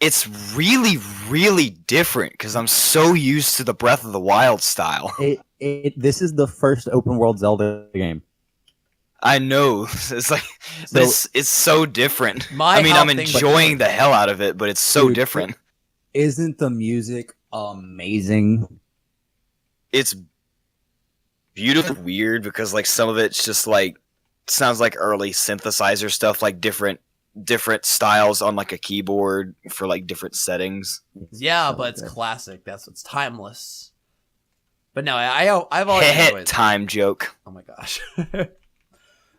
It's really, really different because I'm so used to the Breath of the Wild style. This is the first open world Zelda game. I know. It's like it's so different. I'm enjoying the hell out of it, but it's so different. Isn't the music amazing? It's beautiful, weird because like some of it's just like sounds like early synthesizer stuff, like different styles on like a keyboard for like different settings. Yeah, but it's classic. That's what's timeless. But no, I've always enjoyed it. Time joke. Oh my gosh.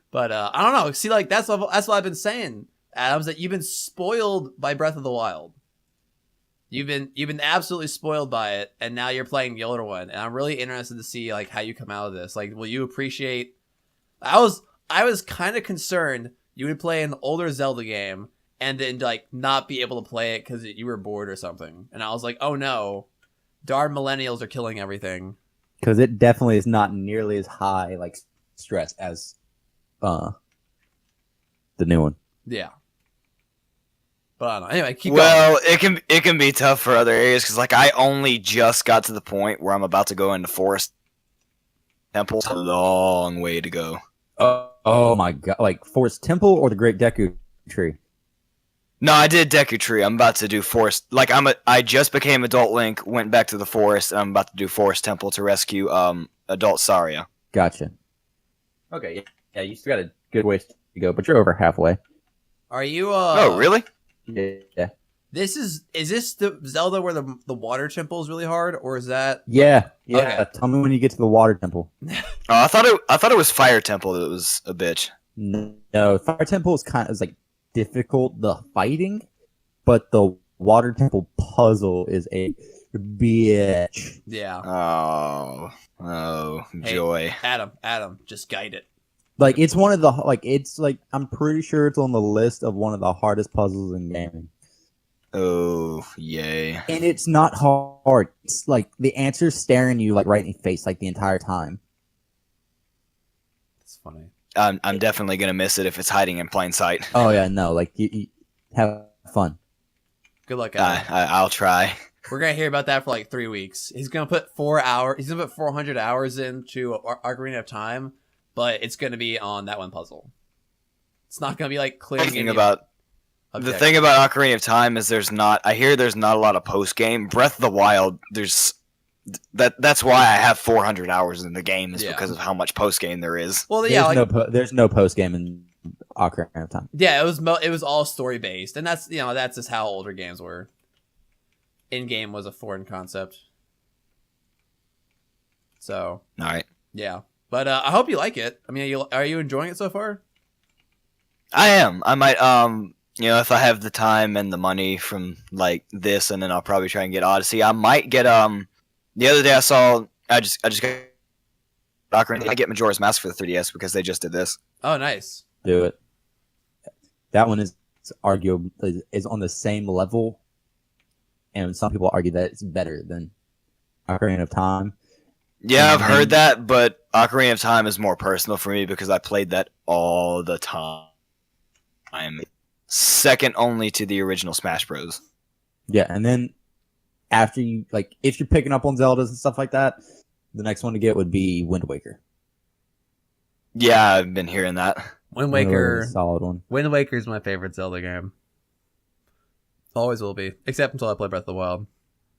But I don't know. See, like that's what I've been saying, Adams, that you've been spoiled by Breath of the Wild. You've been absolutely spoiled by it, and now you're playing the older one. And I'm really interested to see like how you come out of this. Like, will you appreciate? I was kind of concerned you would play an older Zelda game and then like not be able to play it because you were bored or something. And I was like, oh no, darn millennials are killing everything. Because it definitely is not nearly as high like stress as the new one. Yeah. But I don't know. Anyway, keep going. Well, it can be tough for other areas because like I only just got to the point where I'm about to go into Forest Temple. It's a long way to go. Oh my god! Like Forest Temple or the Great Deku Tree? No, I did Deku Tree. I'm about to do Forest. Like I just became Adult Link, went back to the forest, and I'm about to do Forest Temple to rescue Adult Saria. Gotcha. Okay, yeah, you still got a good ways to go, but you're over halfway. Are you? Oh, really? Yeah. Is this the Zelda where the water temple is really hard, or is that? Yeah. Okay. Tell me when you get to the water temple. I thought it was Fire Temple that was a bitch. No, Fire Temple is like difficult the fighting, but the water temple puzzle is a bitch. Yeah. Oh, joy. Hey, Adam, just guide it. Like it's one of the I'm pretty sure it's on the list of one of the hardest puzzles in gaming. Oh, yay. And it's not hard. It's like the answer's staring you like right in the face like the entire time. It's funny. I'm definitely gonna miss it if it's hiding in plain sight. Oh yeah, no, like you have fun. Good luck, Adam. I'll try. We're gonna hear about that for like 3 weeks. He's gonna put 4 hours. He's gonna put 400 hours into Ocarina of Time, but it's gonna be on that one puzzle. It's not gonna be like clearing. The thing about Ocarina of Time is I hear there's not a lot of post game. Breath of the Wild, that's why I have 400 hours in the game is because of how much post game there is. Well, yeah, there's no post game in Ocarina of Time. Yeah, it was all story based, and that's just how older games were. In game was a foreign concept. So. All right. Yeah, but I hope you like it. I mean, are you enjoying it so far? I am. I might if I have the time and the money from like this, and then I'll probably try and get Odyssey. I might get the other day I just got Ocarina. I get Majora's Mask for the 3DS because they just did this. Oh, nice. Do it. That one is arguably is on the same level, and some people argue that it's better than Ocarina of Time. Yeah, I've heard that, but Ocarina of Time is more personal for me because I played that all the time. I'm second only to the original Smash Bros. Yeah, and then after you if you're picking up on Zeldas and stuff like that, the next one to get would be Wind Waker. Yeah, I've been hearing that. Wind Waker, solid one. Wind Waker is my favorite Zelda game. Always will be, except until I play Breath of the Wild.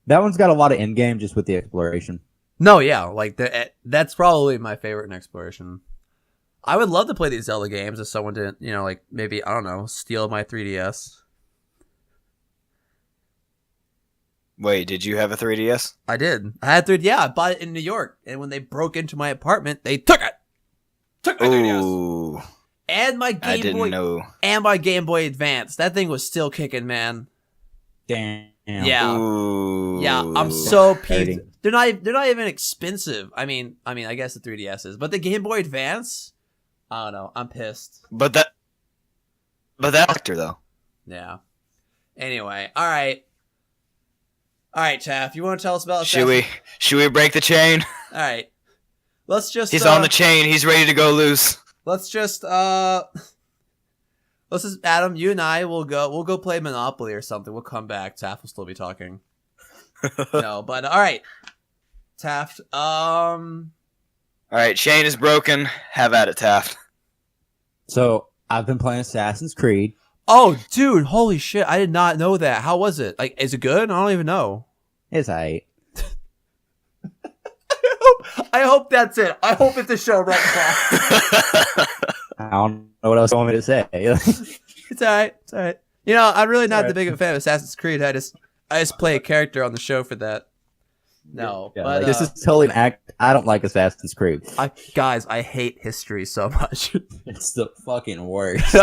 That one's got a lot of end game just with the exploration. No, yeah, like that's probably my favorite in exploration. I would love to play these Zelda games if someone didn't, like maybe, I don't know, steal my 3DS. Wait, did you have a 3DS? I did. I had 3DS. Yeah, I bought it in New York, and when they broke into my apartment, they took it. Took my 3DS. Ooh, And my I Game didn't Boy. know. And my Game Boy Advance. That thing was still kicking, man. Damn. Yeah. Ooh. Yeah, I'm so Hurting. peeved. They're not even expensive. I mean, I guess the 3DS is, but the Game Boy Advance, I don't know. I'm pissed. But that actor though. Yeah. Anyway, all right, Taff. You want to tell us about? Should we break the chain? All right. Let's just. He's on the chain. He's ready to go loose. Let's just Adam, you and I will go play Monopoly or something. We'll come back. Taft will still be talking. No, but all right. Taft, All right, chain is broken. Have at it, Taft. So I've been playing Assassin's Creed. oh, dude, holy shit. I did not know that. How was it? Like, is it good? I don't even know. It's alright. I hope that's it. I hope it's a show right now. I don't know what else you want me to say. It's alright. It's alright. I'm really not the big of a fan of Assassin's Creed. I just play a character on the show for that. No, Yeah, but like, this is totally an act. I don't like Assassin's Creed. guys, I hate history so much. It's the fucking worst.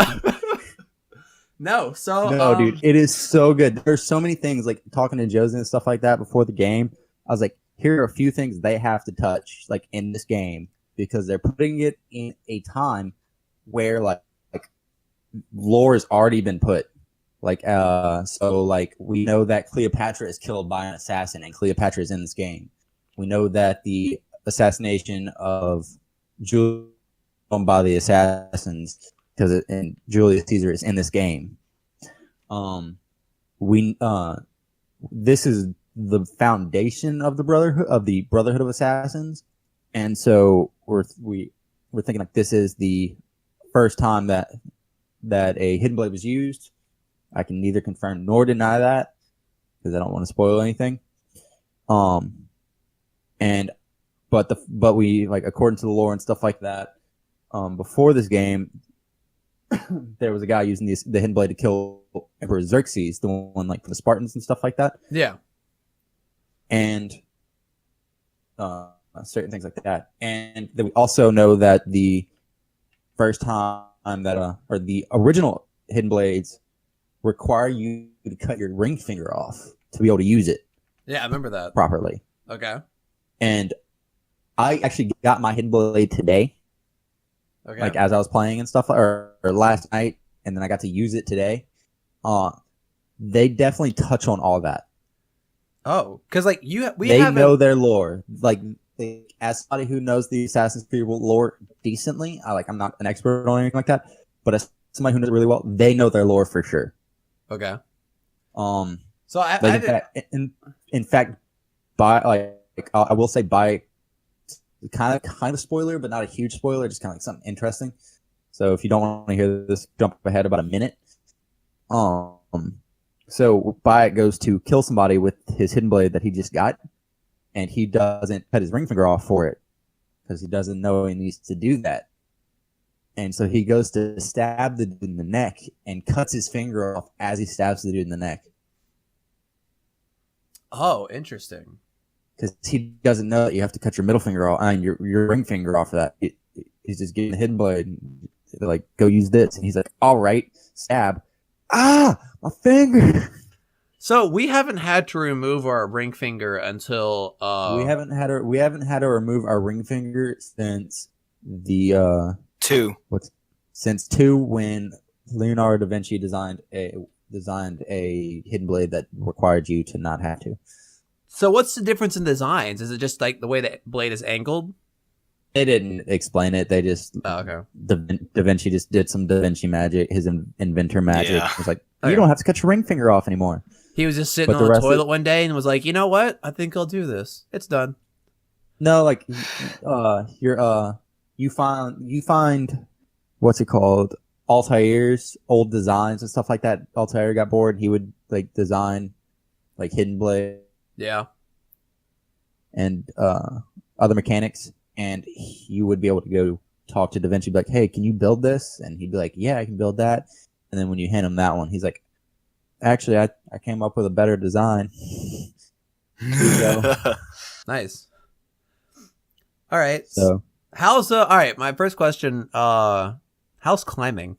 No, so No, dude, it is so good. There's so many things, like talking to Josie and stuff like that before the game. I was like, here are a few things they have to touch, like in this game, because they're putting it in a time where like lore has already been put. Like, so like we know that Cleopatra is killed by an assassin, and Cleopatra is in this game. We know that the assassination of Julius by the assassins, and Julius Caesar is in this game. This is the foundation of the Brotherhood of Assassins, and so we're thinking like this is the first time that a hidden blade was used. I can neither confirm nor deny that because I don't want to spoil anything. But we, like, according to the lore and stuff like that, before this game, there was a guy using the hidden blade to kill Emperor Xerxes, the one like for the Spartans and stuff like that. yeah. And certain things like that. And then we also know that the first time that or the original hidden blades require you to cut your ring finger off to be able to use it Yeah, I remember that. properly. Okay. And I actually got my hidden blade today, Okay. like as I was playing and stuff, or last night, and then I got to use it today. They definitely touch on all that. oh, because like They know their lore. Like, as somebody who knows the Assassin's Creed lore decently, I'm not an expert on anything like that, but as somebody who knows it really well, they know their lore for sure. Okay. So I in fact, I will say by kind of spoiler, but not a huge spoiler, just kind of like something interesting. So if you don't want to hear this, jump ahead about a minute. So Bayek goes to kill somebody with his hidden blade that he just got, and he doesn't cut his ring finger off for it because he doesn't know he needs to do that. And so he goes to stab the dude in the neck and cuts his finger off as he stabs the dude in the neck. Oh, interesting. Because he doesn't know that you have to cut your middle finger off and your ring finger off of that. He's just getting the hidden blade. And they're like, go use this. And he's like, all right, stab. Ah, my finger. So we haven't had to remove our ring finger until we haven't had to remove our ring finger since the 2. since 2 when Leonardo da Vinci designed a hidden blade that required you to not have to. So what's the difference in designs? Is it just like the way the blade is angled? They didn't explain it. They just okay. Da Vinci just did some Da Vinci magic, his inventor magic. Yeah. It was like, Okay. you don't have to cut your ring finger off anymore. He was just sitting But the on the rest toilet one day and was like, you know what? I think I'll do this. It's done. No, like, you find what's it called? Altair's old designs and stuff like that. Altair got bored. He would like design like hidden blade Yeah. and other mechanics, and you would be able to go talk to Da Vinci, be like, "Hey, can you build this?" And he'd be like, "Yeah, I can build that." And then when you hand him that one, he's like, "Actually, I came up with a better design." Here you go. Nice. All right. So How's all right? My first question. How's climbing?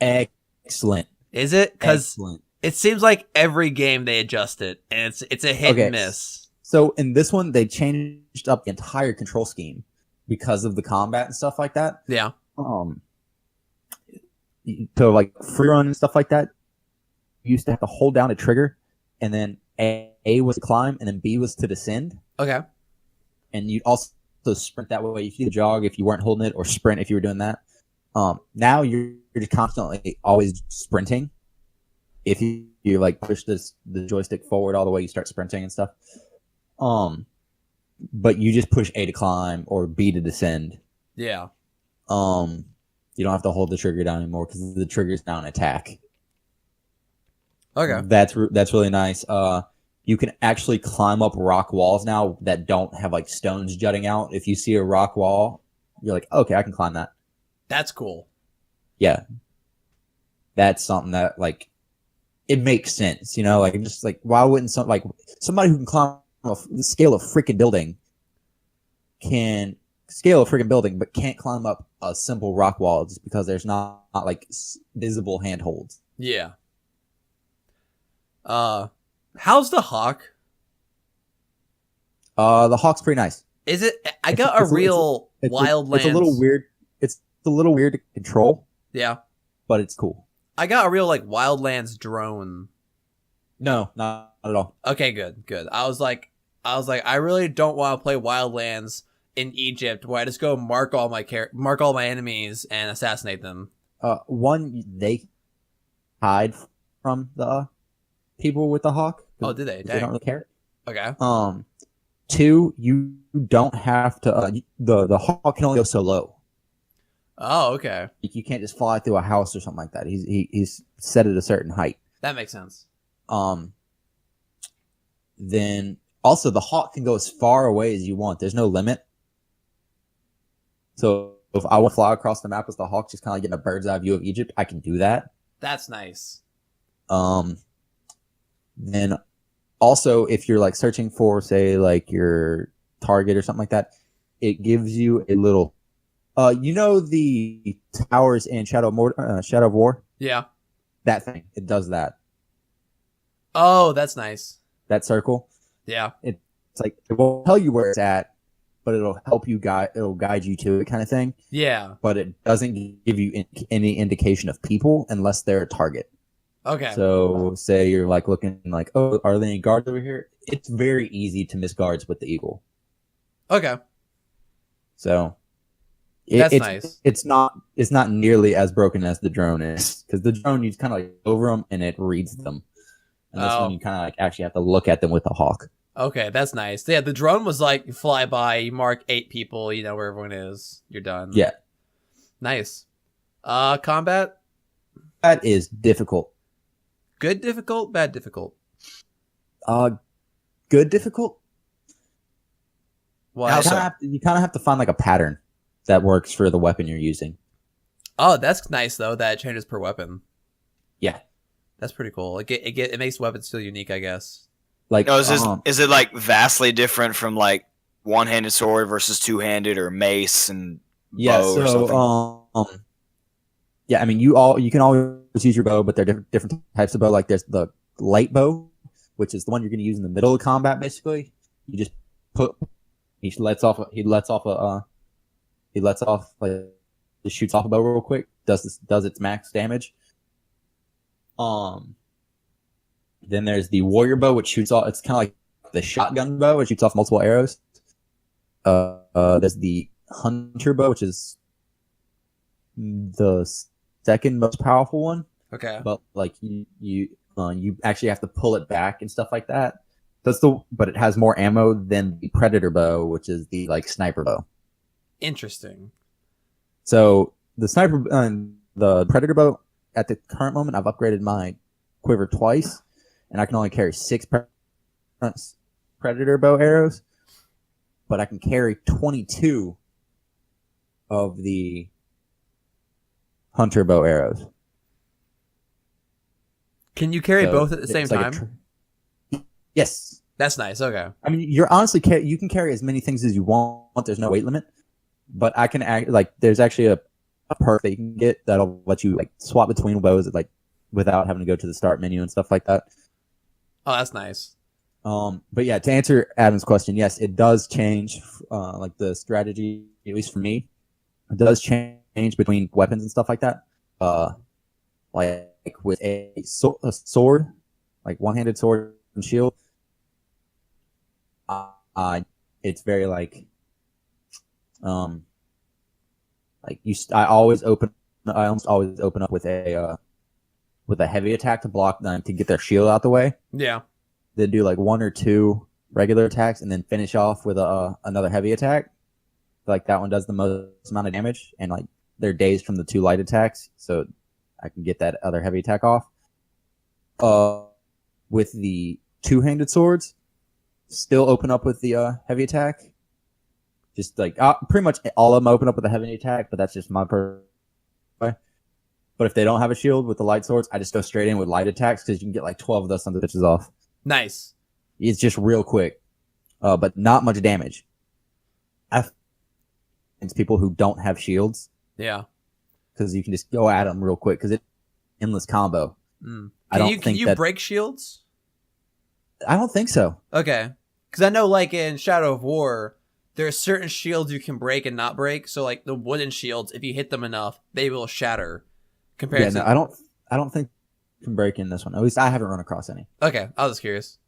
excellent. Is it? Because Excellent. it seems like every game they adjust it, and it's a hit and miss. So in this one, they changed up the entire control scheme because of the combat and stuff like that. Yeah. So like free run and stuff like that, you used to have to hold down a trigger, and then A was to climb, and then B was to descend. Okay. And you'd also sprint that way. You could either jog if you weren't holding it, or sprint if you were doing that. Now you're just constantly always sprinting. If you like push the joystick forward all the way, you start sprinting and stuff. But you just push A to climb or B to descend. Yeah. You don't have to hold the trigger down anymore because the trigger's now an attack. Okay. That's really nice. You can actually climb up rock walls now that don't have like stones jutting out. If you see a rock wall, you're like, okay, I can climb that. That's cool. Yeah. That's something that like it makes sense, you know, like just like why wouldn't somebody who can climb the scale of freaking building can scale a freaking building but can't climb up a simple rock wall just because there's not like visible handholds. Yeah. How's the Hawk? The Hawk's pretty nice. Is it? I got a real Wildlands. It's a little weird. It's a little weird to control. Yeah. But it's cool. I got a real like Wildlands drone. No, not at all. Okay, good. I was like, I really don't want to play Wildlands in Egypt where I just go mark all my enemies and assassinate them. One, they hide from the people with the Hawk. Oh, did they? Dang. They don't really care. Okay. Two, you don't have to. The Hawk can only go so low. Oh, okay. You can't just fly through a house or something like that. He's set at a certain height. That makes sense. Then also the Hawk can go as far away as you want. There's no limit. So if I want to fly across the map as the Hawk, just kind of like getting a bird's eye view of Egypt, I can do that. That's nice. Then also if you're like searching for, say, like your target or something like that, it gives you a little. You know the towers in Shadow of War? Yeah. That thing. It does that. Oh, that's nice. That circle. Yeah. It's like it won't tell you where it's at, but it'll help you it'll guide you to it, kind of thing. Yeah. But it doesn't give you any indication of people unless they're a target. Okay. So say you're like looking like, oh, are there any guards over here? It's very easy to miss guards with the eagle. Okay. So that's nice. It's not nearly as broken as the drone is, because the drone you kind of like over them and it reads them. And this one you kind of like actually have to look at them with the Hawk. Okay, that's nice. Yeah, the drone was like you fly by, you mark 8 people, you know where everyone is, you're done. Yeah. Nice. Combat? That is difficult. Good difficult, bad difficult? Good difficult. Why? You kind of have to find like a pattern that works for the weapon you're using. Oh, that's nice though. That it changes per weapon. Yeah, that's pretty cool. It makes weapons feel unique, I guess. Like, no, is it like vastly different from like one-handed sword versus two-handed or mace and bow or something? Yeah, I mean you can always use your bow, but there are different types of bow. Like there's the light bow, which is the one you're going to use in the middle of combat. Basically, you just just shoots off a bow real quick. Does its max damage. Then there's the warrior bow, which shoots off. It's kind of like the shotgun bow, which shoots off multiple arrows. There's the hunter bow, which is the second most powerful one. Okay. But like you actually have to pull it back and stuff like that. But it has more ammo than the predator bow, which is the like sniper bow. Interesting. So the the predator bow at the current moment, I've upgraded my quiver twice, and I can only carry 6 predator bow arrows. but I can carry 22 of the hunter bow arrows. Can you carry So both at the same it's like time? Yes. That's nice. Okay. I mean, you're honestly you can carry as many things as you want. There's no weight limit, but I can there's actually a perk that you can get that'll let you like swap between bows like without having to go to the start menu and stuff like that. Oh, that's nice. But yeah, to answer Adam's question, yes, it does change. Like the strategy, at least for me, it does change between weapons and stuff like that. Like with a sword, like one-handed sword and shield. It's very like I almost always open up with a heavy attack to block them to get their shield out the way. Yeah. They do like 1 or 2 regular attacks and then finish off with another heavy attack. Like that one does the most amount of damage, and like they're dazed from the 2 light attacks, so I can get that other heavy attack off. With the 2-handed swords, still open up with the heavy attack. Just like pretty much all of them open up with a heavy attack, but that's just my way. But if they don't have a shield with the light swords, I just go straight in with light attacks because you can get like 12 of those sons of bitches off. Nice. It's just real quick, but not much damage. It's people who don't have shields. Yeah. Because you can just go at them real quick because it's endless combo. Can you break shields? I don't think so. Okay. Because I know like in Shadow of War, there are certain shields you can break and not break. So like the wooden shields, if you hit them enough, they will shatter. Compared to... I don't think you can break in this one. At least I haven't run across any. Okay, I was just curious.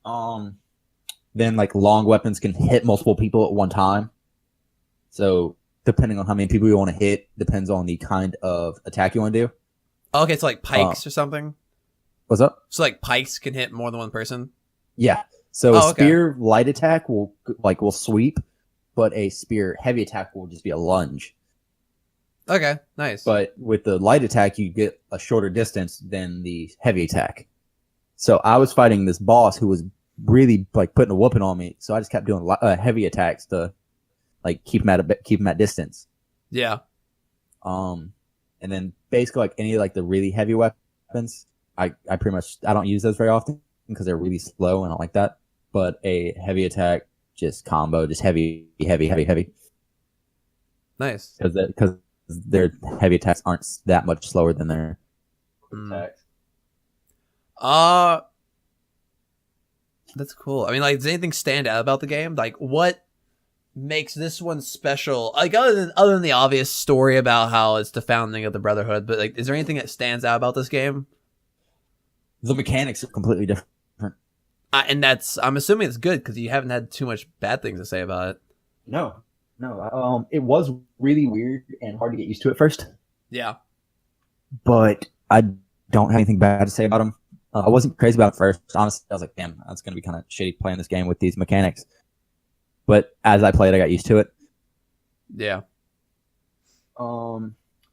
Then like long weapons can hit multiple people at one time. So depending on how many people you want to hit, depends on the kind of attack you want to do. Okay, so like pikes or something? What's up? So like pikes can hit more than one person? Yeah. So a spear light attack will sweep, but a spear heavy attack will just be a lunge. Okay, nice. But with the light attack, you get a shorter distance than the heavy attack. So I was fighting this boss who was really like putting a whooping on me. So I just kept doing heavy attacks to like keep him at distance. Yeah. And then basically like any like the really heavy weapons, I pretty much I don't use those very often because they're really slow and I don't like that. But a heavy attack, just combo, just heavy. Nice. Because their heavy attacks aren't that much slower than their attacks. That's cool. I mean, like, does anything stand out about the game? Like, what makes this one special? Like, other than the obvious story about how it's the founding of the Brotherhood, but like, is there anything that stands out about this game? The mechanics are completely different. And I'm assuming it's good because you haven't had too much bad things to say about it. No. It was really weird and hard to get used to at first. Yeah. But I don't have anything bad to say about them. I wasn't crazy about it first. Honestly, I was like, damn, that's going to be kind of shitty playing this game with these mechanics. But as I played, I got used to it. Yeah.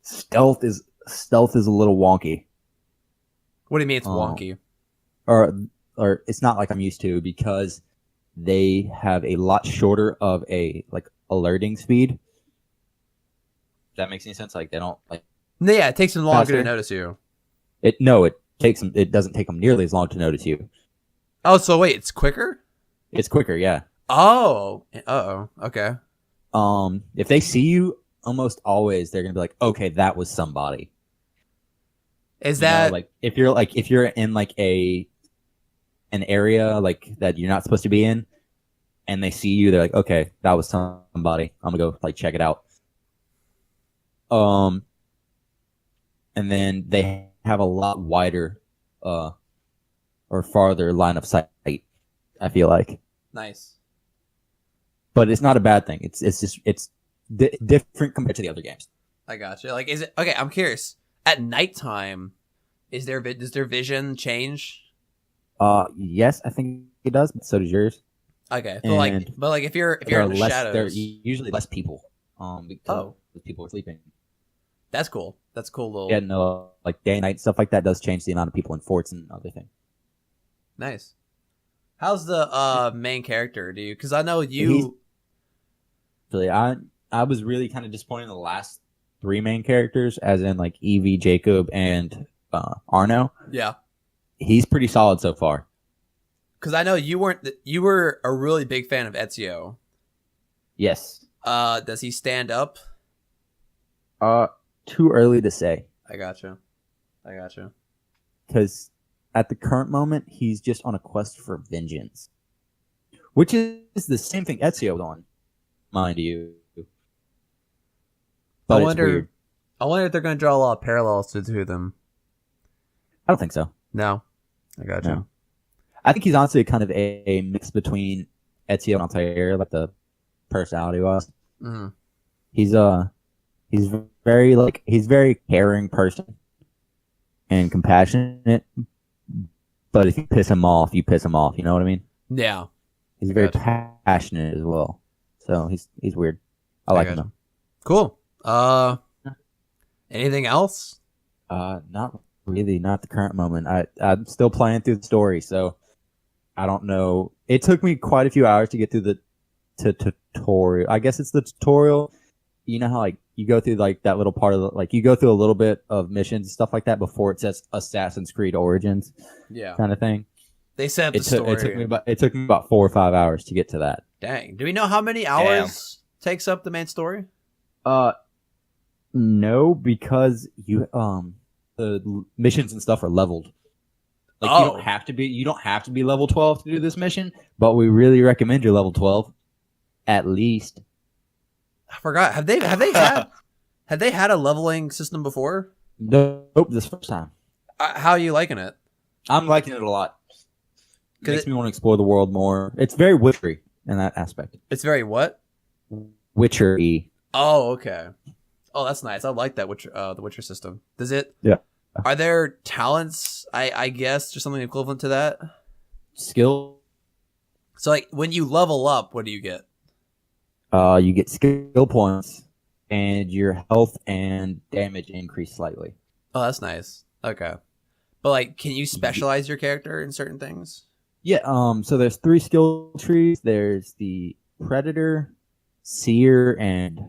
Stealth is a little wonky. What do you mean it's wonky? Or it's not like I'm used to because they have a lot shorter of a like alerting speed. If that makes any sense? Like they don't like. Yeah, it takes them longer to notice you. It doesn't take them nearly as long to notice you. Oh, so wait, it's quicker? It's quicker, yeah. Oh, okay. If they see you, almost always they're gonna be like, okay, that was somebody. Is that like if you're in like an area like that you're not supposed to be in, and they see you, they're like, okay, that was somebody. I'm gonna go like check it out. And then they have a lot wider, or farther line of sight. I feel like. Nice. But it's not a bad thing. It's different compared to the other games. I gotcha. Like, is it okay? I'm curious. At nighttime, does their vision change? Yes, I think it does. But so does yours. Okay, but if you're in the shadows, there are usually less people. Because people are sleeping. That's cool. That's cool. Little... Yeah, no, like day and night stuff like that does change the amount of people in forts and other things. Nice. How's the main character? Because I know you Actually, I was really kind of disappointed in the last 3 main characters, as in like Evie, Jacob, and Arno. Yeah. He's pretty solid so far. Because I know you were a really big fan of Ezio. Yes. Does he stand up? Too early to say. I gotcha. Because at the current moment, he's just on a quest for vengeance, which is the same thing Ezio's on, mind you. But I wonder if they're going to draw a lot of parallels to the two of them. I don't think so. No, I gotcha. No. I think he's honestly kind of a mix between Ezio and Altair, like the personality was. Mm-hmm. He's very caring person and compassionate. But if you piss him off, you piss him off. You know what I mean? Yeah. He's very passionate as well. So he's weird. I like him though. Cool. Anything else? Not really. Not the current moment. I'm still playing through the story, so I don't know. It took me quite a few hours to get through the tutorial. I guess it's the tutorial. You know how like you go through like that little part of like you go through a little bit of missions and stuff like that before it says Assassin's Creed Origins. Yeah. Kind of thing. They set the story. It took me about 4 or 5 hours to get to that. Dang. Do we know how many hours takes up the main story? No, because the missions and stuff are leveled. Like you don't have to be level 12 to do this mission, but we really recommend you're level 12 at least. I forgot. Have they had a leveling system before? Nope, this first time. How are you liking it? I'm liking it a lot. It makes me want to explore the world more. It's very Witchery in that aspect. It's very what? Witchery. Oh, okay. Oh, that's nice. I like that the Witcher system. Does it? Yeah. Are there talents? I guess or something equivalent to that. Skill. So like when you level up, what do you get? You get skill points, and your health and damage increase slightly. Oh, that's nice. Okay, but like, can you specialize your character in certain things? Yeah. So there's 3 skill trees. There's the Predator, Seer, and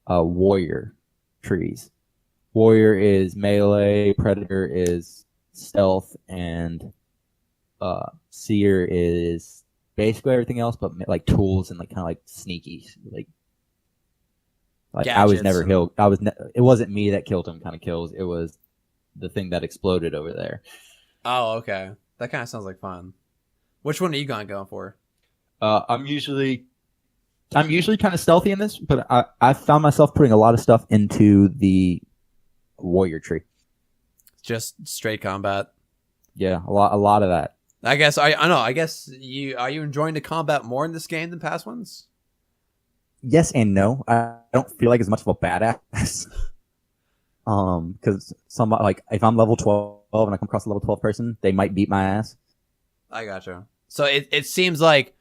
Warrior trees. Warrior is melee, Predator is stealth, and Seer is basically everything else, but like tools and like kind of like sneaky, like I was never killed. It wasn't me that killed him. Kind of kills. It was the thing that exploded over there. Oh, okay. That kind of sounds like fun. Which one are you going for? I'm usually kind of stealthy in this, but I found myself putting a lot of stuff into the warrior tree. Just straight combat. Yeah, a lot of that. I guess I know. I guess are you enjoying the combat more in this game than past ones? Yes and no. I don't feel like as much of a badass. Because like if I'm level 12 and I come across a level 12 person, they might beat my ass. I gotcha. So it seems like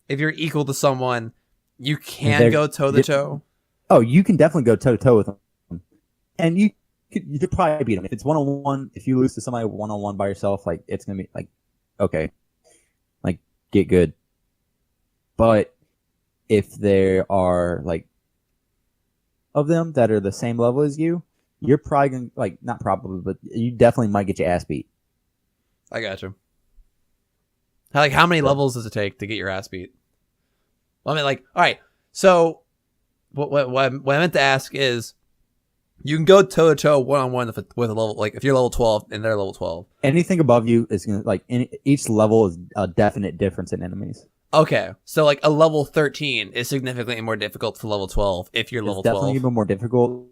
if you're equal to someone, you can go toe to toe. Oh, you can definitely go toe to toe with them, and you could probably beat them if it's 1-on-1. If you lose to somebody 1-on-1 by yourself, like it's gonna be like okay, like get good. But if there are like of them that are the same level as you, you're probably gonna like not probably, but you definitely might get your ass beat. I gotcha. Like how many levels does it take to get your ass beat? Well, I mean, like, all right. So, what I meant to ask is, you can go toe to toe 1-on-1 with a level like if you're level 12 and they're level 12. Anything above you is gonna like each level is a definite difference in enemies. Okay, so like a level 13 is significantly more difficult for level 12 if you're level 12. Definitely even more difficult.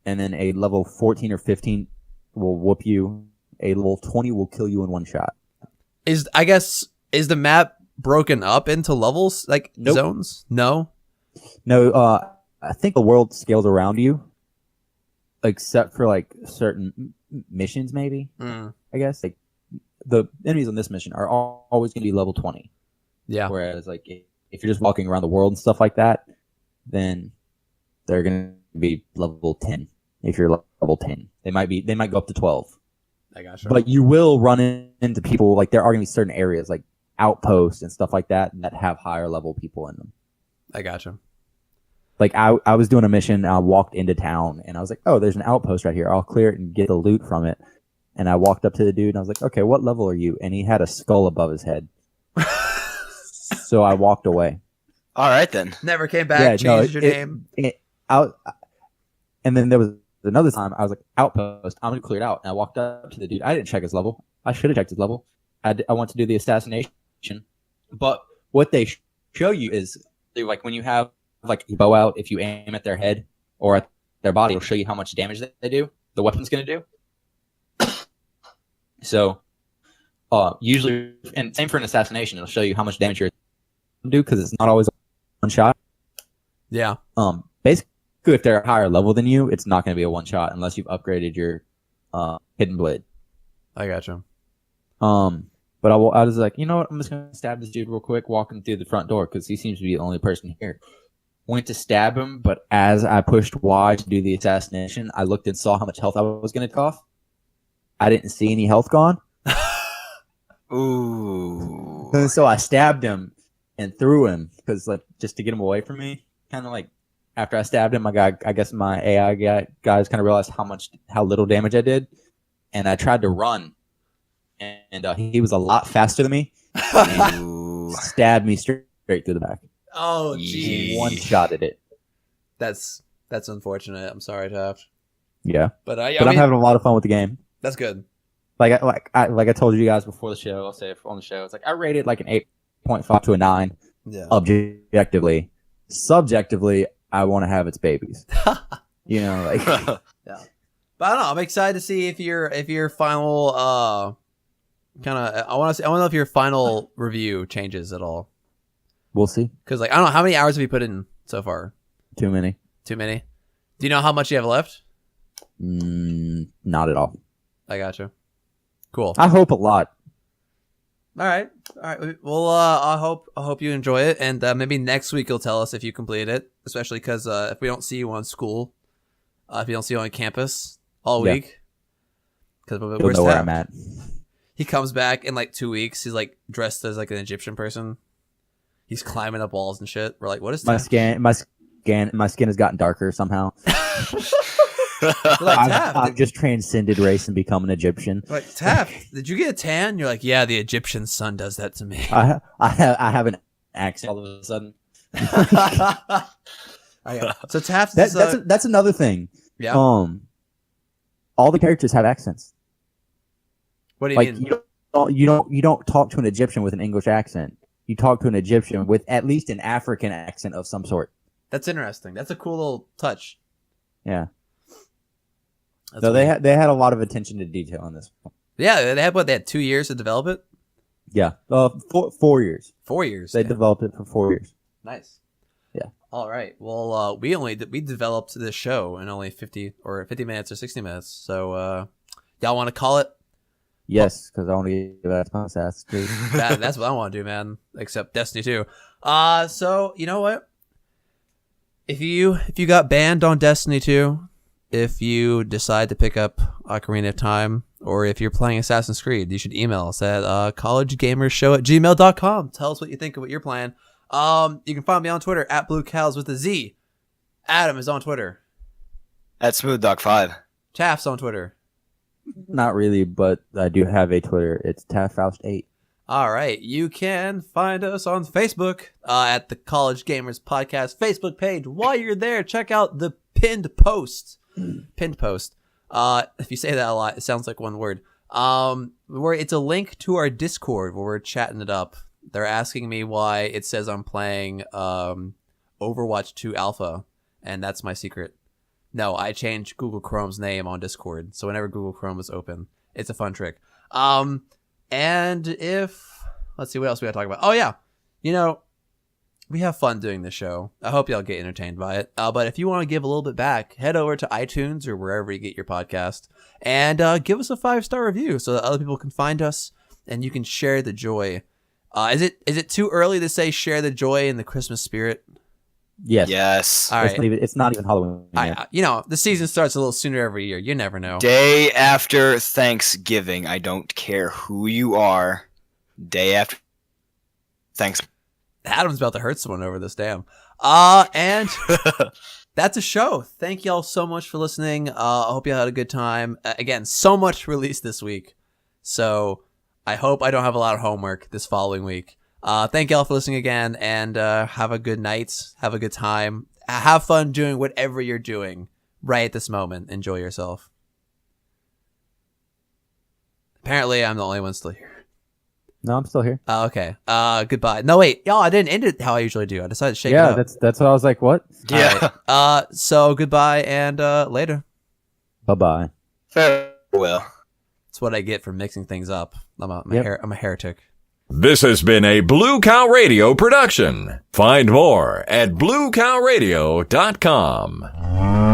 And then a level 14 or 15 will whoop you. A level 20 will kill you in one shot. Is the map broken up into levels like zones? No. I think the world scales around you, except for like certain missions. Maybe I guess like the enemies on this mission are always going to be level 20. Yeah. Whereas like if you're just walking around the world and stuff like that, then they're going to be level 10. If you're level 10, they might go up to 12. I gotcha. But you will run into people, like there are going to be certain areas like outposts and stuff like that have higher level people in them. I gotcha. like I was doing a mission. And I walked into town, and I was like, "Oh, there's an outpost right here. I'll clear it and get the loot from it." And I walked up to the dude, and I was like, "Okay, what level are you?" And he had a skull above his head. So I walked away. All right then. Never came back. Changed your name. And then there was another time I was like, outpost, I'm gonna clear it out. And I walked up to the dude. I didn't check his level. I should have checked his level. I want to do the assassination. But what they show you is like when you have like a bow out, if you aim at their head or at their body, it'll show you how much damage they do. The weapon's gonna do. So usually, and same for an assassination, it'll show you how much damage you're do because it's not always one shot. Yeah. Basically, if they're a higher level than you, it's not going to be a one shot unless you've upgraded your hidden blade. I gotcha. But I was like, you know what? I'm just going to stab this dude real quick, walking through the front door because he seems to be the only person here. Went to stab him, but as I pushed Y to do the assassination, I looked and saw how much health I was going to take off. I didn't see any health gone. Ooh. And so I stabbed him and threw him because, like, just to get him away from me. Kind of like after I stabbed him, I guess my AI guys kind of realized how little damage I did, and I tried to run, and he was a lot faster than me. And stabbed me straight through the back. Oh, geez. One shot at it. That's unfortunate. I'm sorry, Taft. Yeah, but I'm having a lot of fun with the game. That's good. Like I told you guys before the show, I'll say it on the show. It's like I rated like an 8.5 to a 9. Yeah. Objectively, subjectively, I want to have its babies. You know, like yeah. But I don't know. I'm excited to see if your final kind of. I want to know if your final review changes at all. We'll see. Because like I don't know how many hours have you put in so far. Too many. Too many. Do you know how much you have left? Not at all. I gotcha. Cool. I hope a lot. All right. Well, I hope you enjoy it, and maybe next week you'll tell us if you completed it. Especially because if we don't see you on school, if you don't see you on campus all week, because we'll know where I'm at. He comes back in like 2 weeks. He's like dressed as like an Egyptian person. He's climbing up walls and shit. We're like, what is that? My skin has gotten darker somehow. Like, I've just transcended race and become an Egyptian. Like, Taft, did you get a tan? You're like, yeah, the Egyptian sun does that to me. I have an accent all of a sudden. So Taft, that's another thing. Yeah. All the characters have accents. What do you mean? You don't talk to an Egyptian with an English accent. You talk to an Egyptian with at least an African accent of some sort. That's interesting. That's a cool little touch. Yeah. So they had a lot of attention to detail on this one. Yeah, they had 2 years to develop it. Yeah, 4 years. 4 years. They developed it for 4 years. Nice. Yeah. All right. Well, we developed this show in only 50 minutes or 60 minutes. So, y'all want to call it? Yes, because I want to give that process. That's what I want to do, man. Except Destiny 2. So you know what? If you got banned on Destiny 2, if you decide to pick up Ocarina of Time, or if you're playing Assassin's Creed, you should email us at collegegamershow@gmail.com. Tell us what you think of what you're playing. You can find me on Twitter at BlueCows with a Z. Adam is on Twitter. At SmoothDog5. Taft's on Twitter. Not really, but I do have a Twitter. It's TaftFaust8. All right. You can find us on Facebook at the College Gamers Podcast Facebook page. While you're there, check out the pinned post. If you say that a lot, it sounds like one word. Where it's a link to our Discord where we're chatting it up. They're asking me why it says I'm playing Overwatch 2 Alpha, and that's my secret. No, I changed Google Chrome's name on Discord, so whenever Google Chrome is open, it's a fun trick. And let's see what else we gotta talk about. Oh yeah, we have fun doing this show. I hope y'all get entertained by it. But if you want to give a little bit back, head over to iTunes or wherever you get your podcast and give us a 5-star review so that other people can find us and you can share the joy. Is it too early to say share the joy in the Christmas spirit? Yes. All right. It's not even Halloween yet. The season starts a little sooner every year. You never know. Day after Thanksgiving. I don't care who you are. Day after Thanksgiving. Adam's about to hurt someone over this. Damn. And that's a show. Thank y'all so much for listening. I hope you had a good time. Again, so much released this week. So I hope I don't have a lot of homework this following week. Thank y'all for listening again, and have a good night. Have a good time. Have fun doing whatever you're doing right at this moment. Enjoy yourself. Apparently, I'm the only one still here. No, I'm still here. Okay. Goodbye. No, wait. Y'all, I didn't end it how I usually do. I decided to shake it up. That's what I was like. What? Yeah. So goodbye and later. Bye-bye. Farewell. That's what I get for mixing things up. I'm a heretic. This has been a Blue Cow Radio production. Find more at bluecowradio.com.